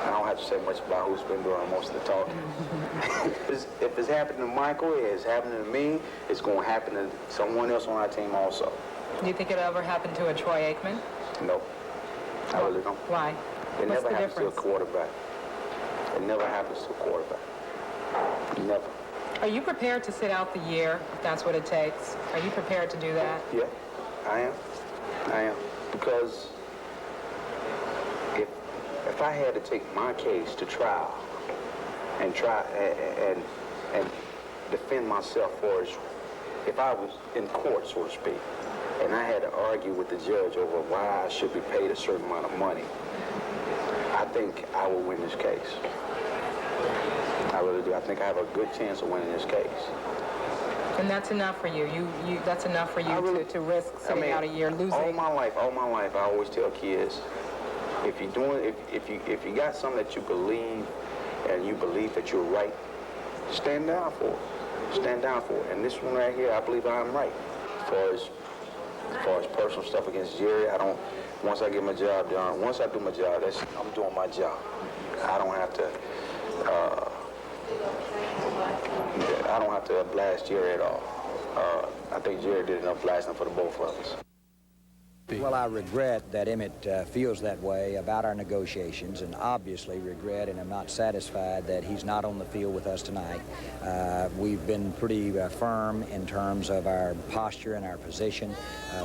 I don't have to say much about who's been doing most of the talking. If it's happening to Michael, it's happening to me, it's going to happen to someone else on our team also. Do you think it'll ever happen to a Troy Aikman? No. I really don't. Why? It What's never the happens difference? to a quarterback. It never happens to a quarterback. Never. Are you prepared to sit out the year, if that's what it takes? Are you prepared to do that? Yeah, I am. I am. Because if I had to take my case to trial and defend myself for if I was in court, so to speak, and I had to argue with the judge over why I should be paid a certain amount of money, I think I will win this case. I really do. I think I have a good chance of winning this case. And that's enough for you. That's enough for you to risk sitting out a year, losing. All my life, I always tell kids, if you got something that you believe and you believe that you're right, stand down for it. Stand down for it. And this one right here, I believe I'm right. As far as personal stuff against Jerry, once I get my job done, once I do my job, I'm doing my job. I don't have to blast Jerry at all. I think Jerry did enough blasting for the both of us. Well, I regret that Emmitt feels that way about our negotiations, and obviously regret and am not satisfied that he's not on the field with us tonight. We've been pretty firm in terms of our posture and our position.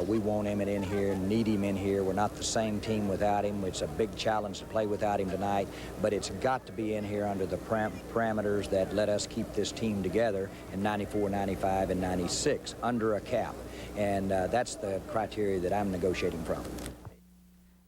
We want Emmitt in here, need him in here. We're not the same team without him. It's a big challenge to play without him tonight, but it's got to be in here under the parameters that let us keep this team together in 94, 95, and 96 under a cap. And that's the criteria that I'm negotiating from.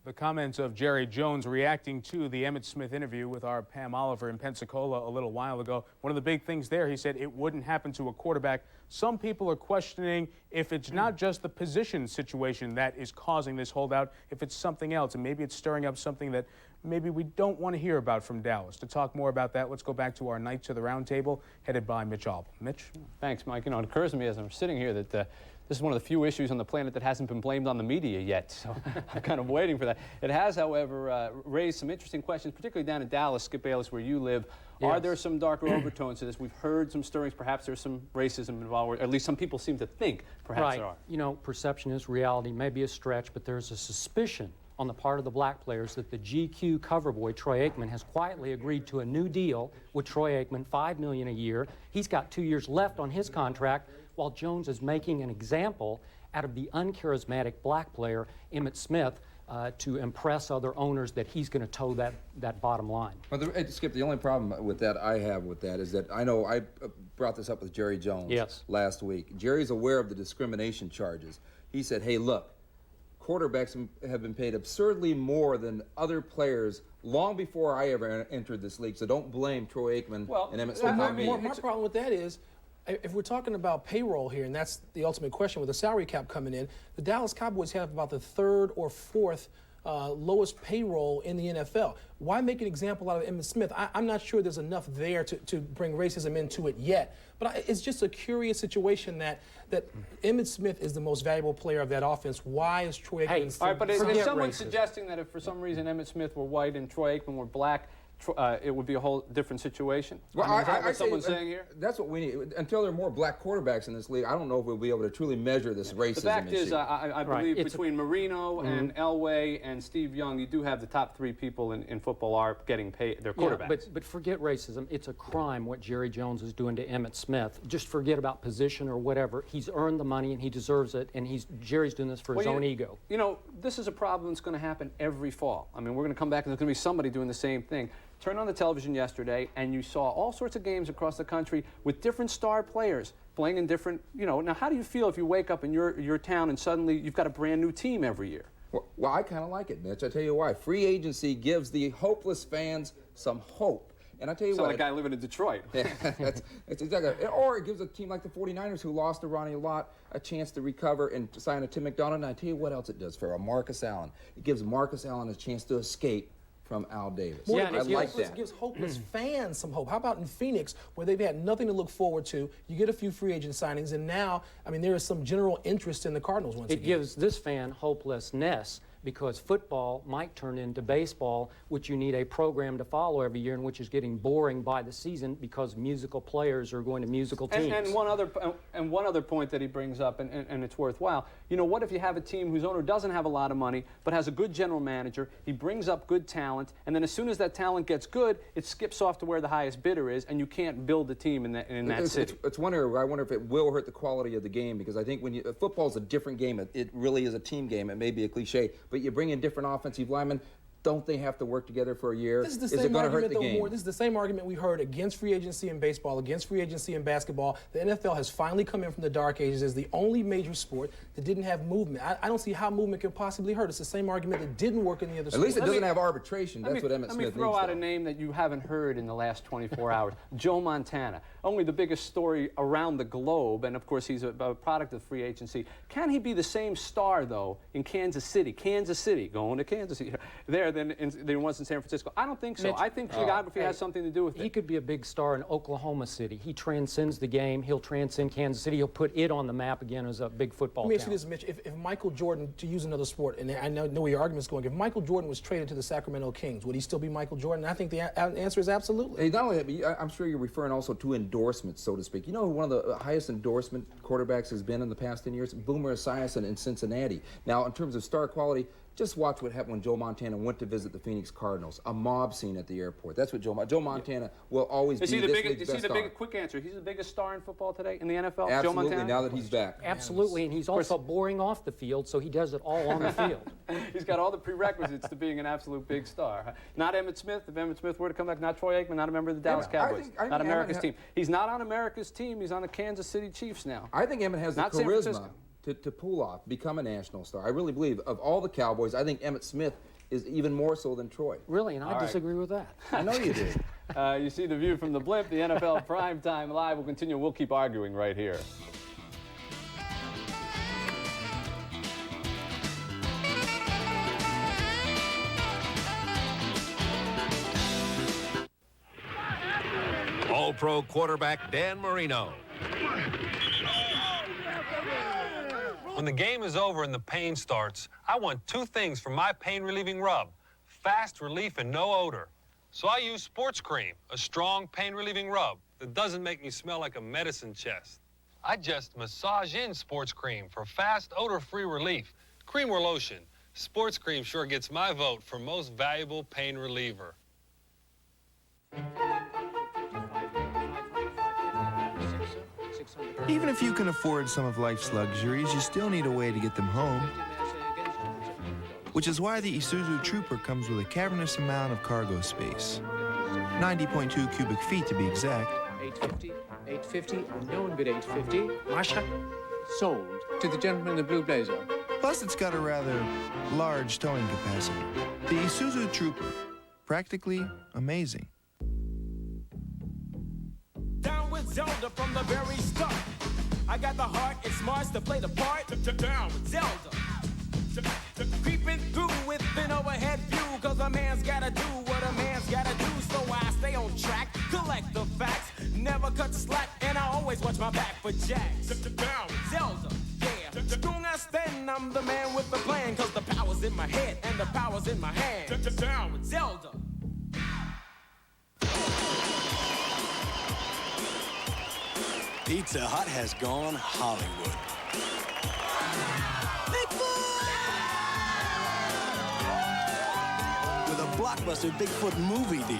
The comments of Jerry Jones reacting to the Emmitt Smith interview with our Pam Oliver in Pensacola a little while ago. One of the big things there, he said it wouldn't happen to a quarterback. Some people are questioning if it's not just the position situation that is causing this holdout, if it's something else, and maybe it's stirring up something that maybe we don't want to hear about from Dallas. To talk more about that, let's go back to our Knights of the Round Table, headed by Mitch Albom. Mitch? Thanks, Mike. You know, it occurs to me as I'm sitting here that this is one of the few issues on the planet that hasn't been blamed on the media yet, so I'm kind of waiting for that. It has, however, raised some interesting questions, particularly down in Dallas, Skip Bayless, where you live, Are there some darker overtones to this? We've heard some stirrings. Perhaps there's some racism involved, or at least some people seem to think perhaps there are. You know, perception is reality, maybe a stretch, but there's a suspicion on the part of the black players that the GQ cover boy, Troy Aikman, has quietly agreed to a new deal with Troy Aikman, $5 million a year. He's got 2 years left on his contract, while Jones is making an example out of the uncharismatic black player, Emmitt Smith, to impress other owners that he's going to toe that bottom line. Well, Skip, the only problem with that I have with that is that I know I brought this up with Jerry Jones last week. Jerry's aware of the discrimination charges. He said, hey, look, quarterbacks have been paid absurdly more than other players long before I ever entered this league, so don't blame Troy Aikman and Emmitt Smith on me. My problem with that is, if we're talking about payroll here, and that's the ultimate question with the salary cap coming in, the Dallas Cowboys have about the 3rd or 4th lowest payroll in the NFL. Why make an example out of Emmitt Smith? I'm not sure there's enough there to bring racism into it yet. But it's just a curious situation that Emmitt Smith is the most valuable player of that offense. Why is Troy Aikman all right, but is someone suggesting that if for some reason Emmitt Smith were white and Troy Aikman were black, it would be a whole different situation? Well, is that what someone's saying here? That's what we need. Until there are more black quarterbacks in this league, I don't know if we'll be able to truly measure this racism issue. The fact is, I believe between Marino and Elway and Steve Young, you do have the top 3 people in football are getting paid, their quarterbacks. But forget racism. It's a crime what Jerry Jones is doing to Emmitt Smith. Just forget about position or whatever. He's earned the money and he deserves it, and Jerry's doing this for his own ego. You know, this is a problem that's going to happen every fall. I mean, we're going to come back and there's going to be somebody doing the same thing. Turn on the television yesterday, and you saw all sorts of games across the country with different star players playing in different, now how do you feel if you wake up in your town and suddenly you've got a brand new team every year? Well, I kind of like it, Mitch. I tell you why. Free agency gives the hopeless fans some hope. And I tell you what. Sound like a guy living in Detroit. That's exactly. Or it gives a team like the 49ers, who lost to Ronnie Lott, a chance to recover and to sign a Tim McDonald. And I tell you what else it does for Marcus Allen. It gives Marcus Allen a chance to escape from Al Davis. I like that. It gives hopeless fans some hope. How about in Phoenix, where they've had nothing to look forward to? You get a few free agent signings, and now, I mean, there is some general interest in the Cardinals once again. It gives this fan hopelessness, because football might turn into baseball, which you need a program to follow every year, and which is getting boring by the season because musical players are going to musical teams. And one other point that he brings up, and it's worthwhile. What if you have a team whose owner doesn't have a lot of money but has a good general manager? He brings up good talent, and then as soon as that talent gets good, it skips off to where the highest bidder is, and you can't build a team in that city. It's one area where I wonder if it will hurt the quality of the game, because I think when football is a different game. It really is a team game. It may be a cliche, but you bring in different offensive linemen. Don't they have to work together for a year? This is the same argument, though, this is the same argument we heard against free agency in baseball, against free agency in basketball. The NFL has finally come in from the dark ages as the only major sport that didn't have movement. I don't see how movement can possibly hurt. It's the same argument that didn't work in the other sports. At least it doesn't have arbitration. That's what Emmitt Smith needs. Let me throw out a name that you haven't heard in the last 24 hours. Joe Montana. Only the biggest story around the globe, and of course he's a product of free agency. Can he be the same star, though, in Kansas City, going to Kansas City, than he was in San Francisco? I don't think so. Mitch, I think geography has something to do with it. He could be a big star in Oklahoma City. He transcends the game. He'll transcend Kansas City. He'll put it on the map again as a big football town. Let me ask you this, Mitch. If Michael Jordan, to use another sport, and I know where your argument's going, if Michael Jordan was traded to the Sacramento Kings, would he still be Michael Jordan? I think the answer is absolutely. Hey, not only that, but I'm sure you're referring also to endorsements, so to speak. You know who one of the highest endorsement quarterbacks has been in the past 10 years? Boomer Esiason in Cincinnati. Now, in terms of star quality, just watch what happened when Joe Montana went to visit the Phoenix Cardinals. A mob scene at the airport. That's what Joe Montana will always be this league's best star. Quick answer. He's the biggest star in football today in the NFL, Absolutely, Joe Montana? now that he's back. Absolutely, and he's also boring off the field, so he does it all on the field. He's got all the prerequisites to being an absolute big star. Not Emmitt Smith. If Emmitt Smith were to come back, not Troy Aikman, not a member of the Dallas Cowboys, not America's team. He's not on America's team. He's on the Kansas City Chiefs now. I think Emmitt has the charisma to pull off, become a national star. I really believe of all the Cowboys, I think Emmitt Smith is even more so than Troy. Really, and I disagree with that. I know you do. You see the view from the blimp, the NFL Primetime Live will continue. We'll keep arguing right here. All-Pro quarterback Dan Marino. When the game is over and the pain starts, I want two things from my pain-relieving rub: fast relief and no odor. So I use Sports Cream, a strong pain-relieving rub that doesn't make me smell like a medicine chest. I just massage in Sports Cream for fast, odor-free relief. Cream or lotion, Sports Cream sure gets my vote for most valuable pain reliever. Even if you can afford some of life's luxuries, you still need a way to get them home. Which is why the Isuzu Trooper comes with a cavernous amount of cargo space. 90.2 cubic feet to be exact. 850, no one bid 850. Masha, sold to the gentleman in the blue blazer. Plus, it's got a rather large towing capacity. The Isuzu Trooper, practically amazing. Down with Zelda from the very start. I got the heart and smarts to play the part. Down with Zelda. Creeping through with an overhead view, cause a man's gotta do what a man's gotta do. So I stay on track, collect the facts, never cut slack, and I always watch my back for jacks. Down with Zelda, yeah. Strong I stand, I'm the man with the plan, cause the power's in my head and the power's in my hand. Down with Zelda. Pizza Hut has gone Hollywood. With a blockbuster Bigfoot movie deal.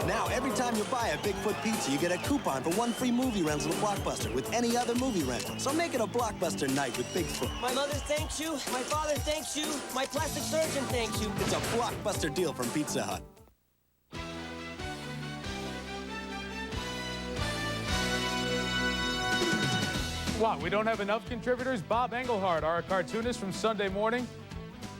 Now, every time you buy a Bigfoot pizza, you get a coupon for one free movie rental at Blockbuster with any other movie rental. So make it a Blockbuster night with Bigfoot. My mother thanks you, my father thanks you, my plastic surgeon thanks you. It's a Blockbuster deal from Pizza Hut. What, we don't have enough contributors? Bob Engelhardt, our cartoonist from Sunday Morning,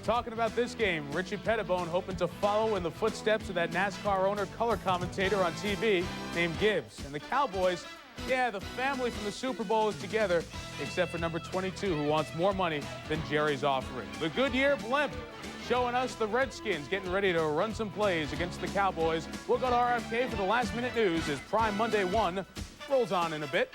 talking about this game. Richie Pettibone hoping to follow in the footsteps of that NASCAR owner color commentator on TV named Gibbs. And the Cowboys, yeah, the family from the Super Bowl is together, except for number 22, who wants more money than Jerry's offering. The Goodyear blimp showing us the Redskins getting ready to run some plays against the Cowboys. We'll go to RFK for the last-minute news as Prime Monday 1 rolls on in a bit.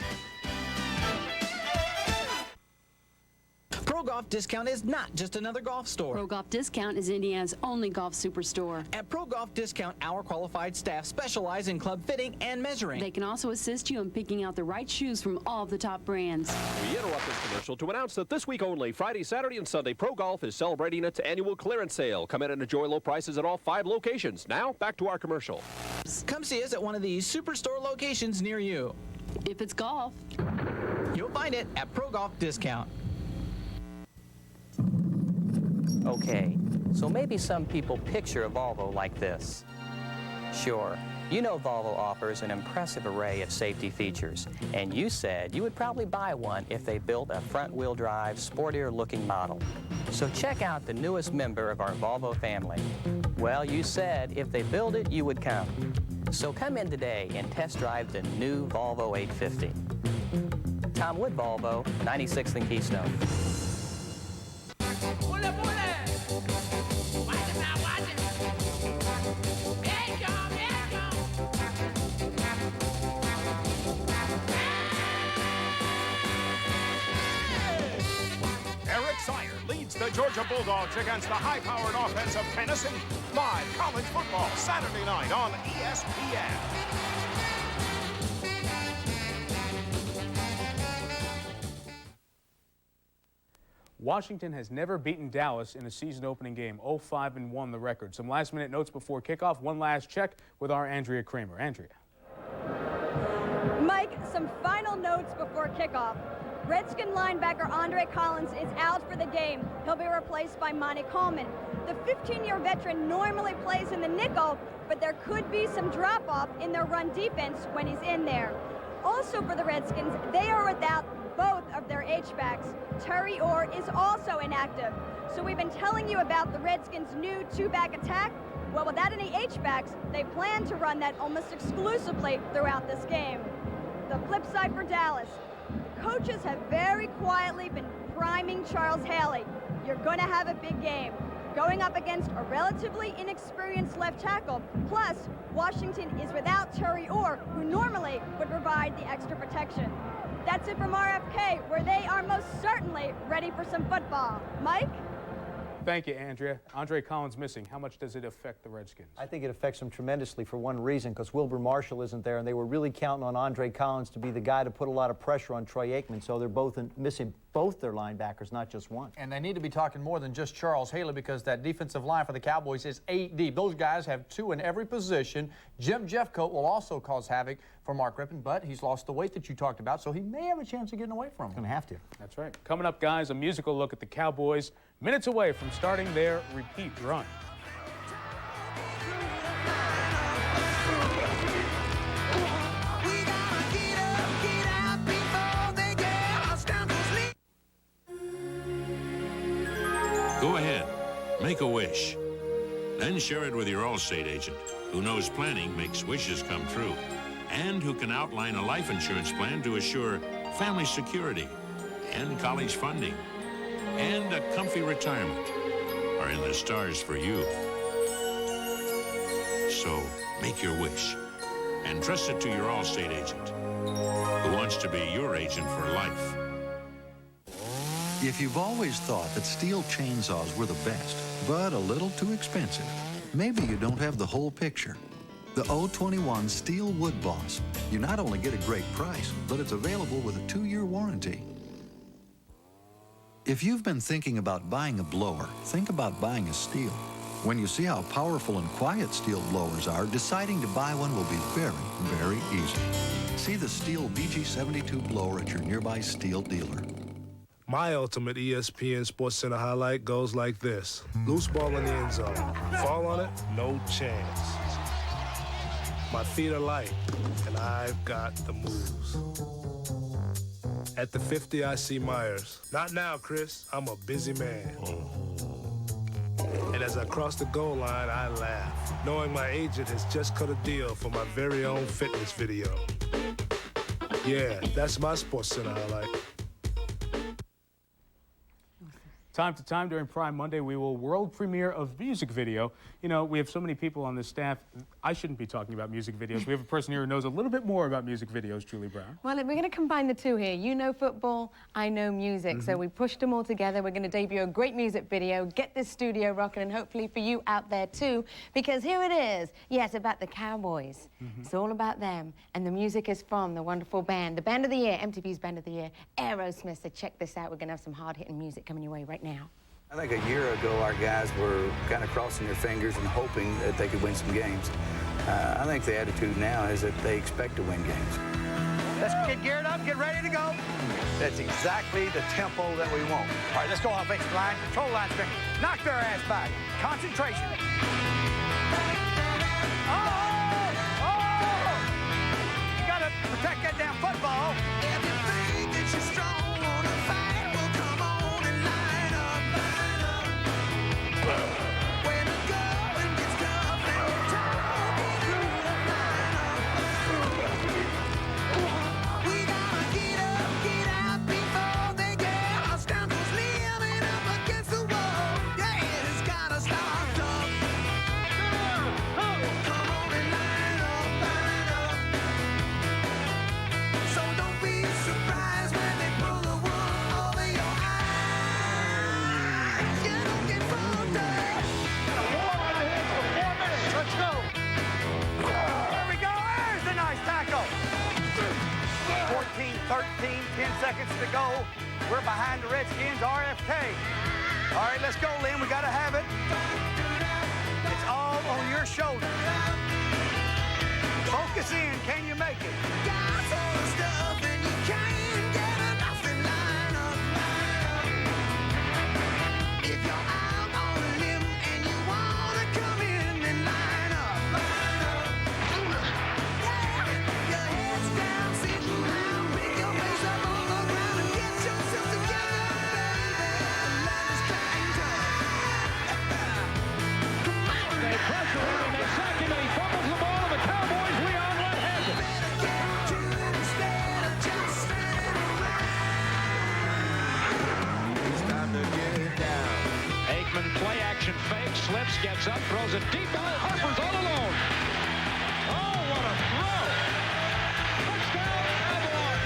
Pro Golf Discount is not just another golf store. Pro Golf Discount is Indiana's only golf superstore. At Pro Golf Discount, our qualified staff specialize in club fitting and measuring. They can also assist you in picking out the right shoes from all of the top brands. We interrupt this commercial to announce that this week only, Friday, Saturday, and Sunday, Pro Golf is celebrating its annual clearance sale. Come in and enjoy low prices at all 5 locations. Now, back to our commercial. Come see us at one of these superstore locations near you. If it's golf, you'll find it at Pro Golf Discount. Okay, so maybe some people picture a Volvo like this. Sure, you know Volvo offers an impressive array of safety features, and you said you would probably buy one if they built a front-wheel drive, sportier-looking model. So check out the newest member of our Volvo family. Well, you said if they build it, you would come. So come in today and test drive the new Volvo 850. Tom Wood Volvo, 96th and Keystone. The Georgia Bulldogs against the high-powered offense of Tennessee. Live college football Saturday night on ESPN. Washington has never beaten Dallas in a season-opening game. 0-5-1 the record. Some last-minute notes before kickoff. One last check with our Andrea Kramer. Andrea. Mike, some final notes before kickoff. Redskin linebacker Andre Collins is out for the game. He'll be replaced by Monty Coleman. The 15-year veteran normally plays in the nickel, but there could be some drop-off in their run defense when he's in there. Also for the Redskins, they are without both of their H-backs. Terry Orr is also inactive. So we've been telling you about the Redskins' new two-back attack. Well, without any H-backs, they plan to run that almost exclusively throughout this game. The flip side for Dallas. Coaches have very quietly been priming Charles Haley. You're going to have a big game. Going up against a relatively inexperienced left tackle. Plus, Washington is without Terry Orr, who normally would provide the extra protection. That's it from RFK, where they are most certainly ready for some football. Mike? Thank you, Andrea. Andre Collins missing. How much does it affect the Redskins? I think it affects them tremendously for one reason, because Wilbur Marshall isn't there, and they were really counting on Andre Collins to be the guy to put a lot of pressure on Troy Aikman, so they're both missing both their linebackers, not just one. And they need to be talking more than just Charles Haley, because that defensive line for the Cowboys is 8 deep. Those guys have 2 in every position. Jim Jeffcoat will also cause havoc for Mark Rippon, but he's lost the weight that you talked about, so he may have a chance of getting away from him. Going to have to. That's right. Coming up, guys, a musical look at the Cowboys, minutes away from starting their repeat run. Go ahead, make a wish. Then share it with your Allstate agent, who knows planning makes wishes come true, and who can outline a life insurance plan to assure family security and college funding and a comfy retirement are in the stars for you. So make your wish and trust it to your Allstate agent, who wants to be your agent for life. If you've always thought that steel chainsaws were the best, but a little too expensive, maybe you don't have the whole picture. The 021 Steel Wood Boss. You not only get a great price, but it's available with a 2-year warranty. If you've been thinking about buying a blower, think about buying a Steel. When you see how powerful and quiet Steel blowers are, deciding to buy one will be very, very easy. See the Steel BG72 blower at your nearby Steel dealer. My ultimate ESPN Sports Center highlight goes like this. Loose ball in the end zone. Fall on it, no chance. My feet are light, and I've got the moves. At the 50, I see Myers. Not now, Chris. I'm a busy man. And as I cross the goal line, I laugh, knowing my agent has just cut a deal for my very own fitness video. Yeah, that's my Sports Center highlight. Time to time during Prime Monday, we will world premiere of music video. You know, we have so many people on this staff. I shouldn't be talking about music videos. We have a person here who knows a little bit more about music videos, Julie Brown. Well, we're going to combine the two here. You know football, I know music. So we pushed them all together. We're going to debut a great music video, get this studio rocking, and hopefully for you out there too, because here it is. Yeah, it's about the Cowboys. It's all about them. And the music is from the wonderful band, the Band of the Year, MTV's Band of the Year, Aerosmith. So check this out. We're going to have some hard-hitting music coming your way right now. I think a year ago, our guys were kind of crossing their fingers and hoping that they could win some games. I think the attitude now is that they expect to win games. Let's get geared up, get ready to go. That's exactly the tempo that we want. All right, let's go offensive line, control line, knock their ass back. Concentration. You gotta protect that damn football. If you think that you're strong on a fight, well, come on and line up. When the going gets tough and you're tired, we gotta get up, get out before they get us down. 'Cause living up against the wall, yeah, it's gotta start up. Come on and line up. So don't be surprised when they pull the wool over your eyes. You don't get fooled up. Let's go. There we go. There's the nice tackle. 14-13, 10 seconds to go. We're behind the Redskins, RFK. All right, let's go, Lynn. We got to have it. It's all on your shoulders. Focus in. Can you make it? Got all the stuff and you can't get enough in line up. If you're out on a limb and you want to come in and line up. Yeah, your head's down, sitting down, pick your face up on the ground and get yourself together, baby. Life is trying to. Come on. They pressure him and they sack him and he fumbles the ball and the Cowboys lead on left-handed. It's time to get it down. Aikman play action fake, slips, gets up, throws it deep. Harper's all alone. Oh, what a throw! Touchdown, Cowboys!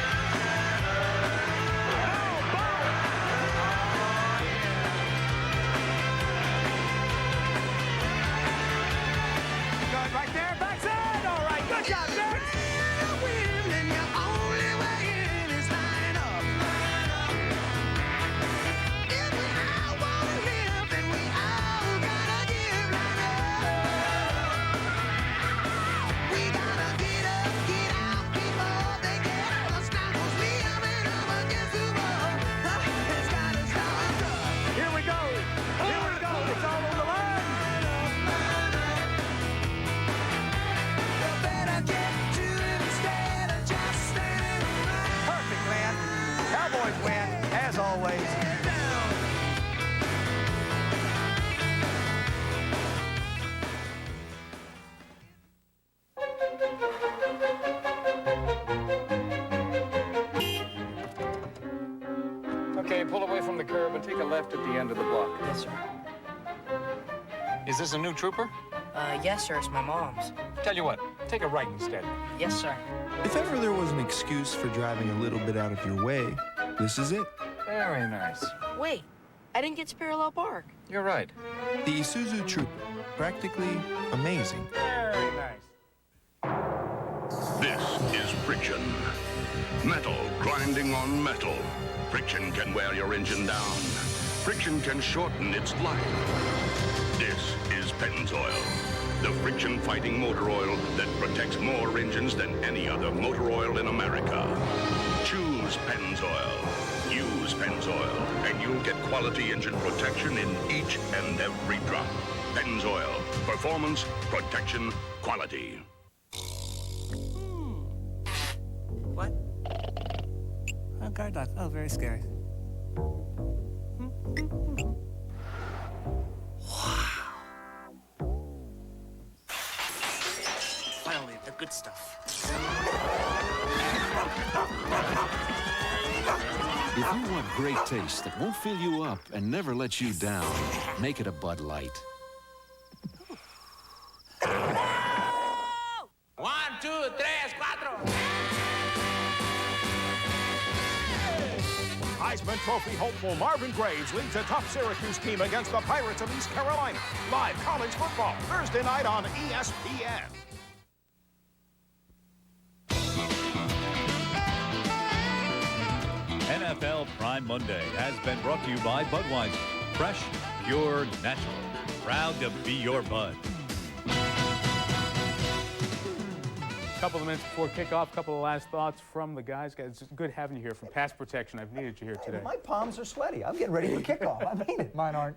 Cowboys win, as always. Okay, pull away from the curb and take a left at the end of the block. Yes, sir. Is this a new trooper? Yes, sir. It's my mom's. Tell you what, take a right instead. Yes, sir. If ever there was an excuse for driving a little bit out of your way, this is it. Very nice. Wait, I didn't get to parallel park. You're right. The Isuzu Trooper. Practically amazing. Very nice. This is friction. Metal grinding on metal. Friction can wear your engine down. Friction can shorten its life. This is Pennzoil, the friction-fighting motor oil that protects more engines than any other motor oil in America. Choose Pennzoil. Use Pennzoil, and you'll get quality engine protection in each and every drop. Pennzoil. Performance, protection, quality. What? Oh, guard dog. Oh, very scary. Finally, the good stuff. If you want great taste that won't fill you up and never let you down, make it a Bud Light. 1, 2, 3, 4. Heisman Trophy hopeful Marvin Graves leads a tough Syracuse team against the Pirates of East Carolina. Live college football, Thursday night on ESPN. NFL Prime Monday has been brought to you by Budweiser. Fresh, pure, natural. Proud to be your Bud. Couple of minutes before kickoff, couple of last thoughts from the guys. It's good having you here for pass protection. I've needed you here today. My palms are sweaty. I'm getting ready for kickoff. I mean it. Mine aren't.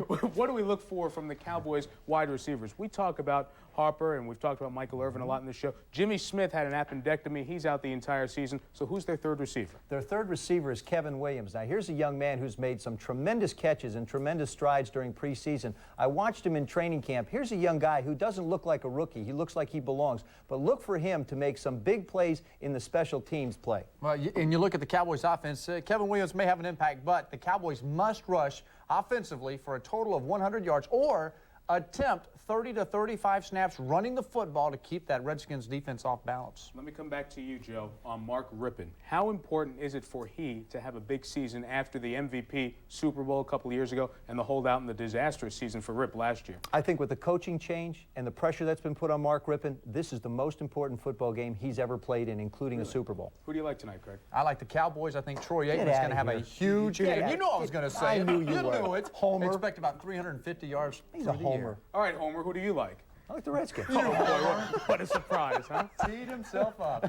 What do we look for from the Cowboys wide receivers? We talk about Harper, and we've talked about Michael Irvin a lot in the show. Jimmy Smith had an appendectomy. He's out the entire season. So who's their third receiver? Their third receiver is Kevin Williams. Now, here's a young man who's made some tremendous catches and tremendous strides during preseason. I watched him in training camp. Here's a young guy who doesn't look like a rookie. He looks like he belongs. But look for him to make some big plays in the special teams play. Well, and you look at the Cowboys offense, Kevin Williams may have an impact, but the Cowboys must rush offensively for a total of 100 yards or attempt 30 to 35 snaps running the football to keep that Redskins defense off balance. Let me come back to you, Joe, on Mark Rypien. How important is it for he to have a big season after the MVP Super Bowl a couple of years ago and the holdout in the disastrous season for Rip last year? I think with the coaching change and the pressure that's been put on Mark Rypien, this is the most important football game he's ever played in, including a Super Bowl. Who do you like tonight, Craig? I like the Cowboys. I think Troy Aikman's going to have a huge game. You know I was going to say I it. knew you were. knew it. Homer. Expect about 350 yards. He's a homer. All right, Homer, who do you like? I like the Redskins. Oh, boy, what a surprise, huh? Teed himself up.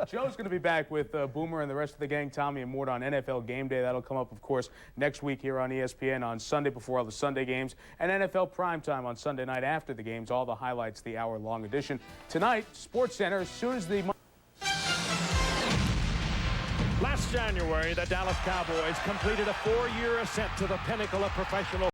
Joe's going to be back with Boomer and the rest of the gang, Tommy and Mort, on NFL Game Day. That'll come up, of course, next week here on ESPN on Sunday before all the Sunday games, and NFL Primetime on Sunday night after the games. All the highlights, the hour-long edition. Tonight, SportsCenter, as soon as the... Last January, the Dallas Cowboys completed a 4-year ascent to the pinnacle of professional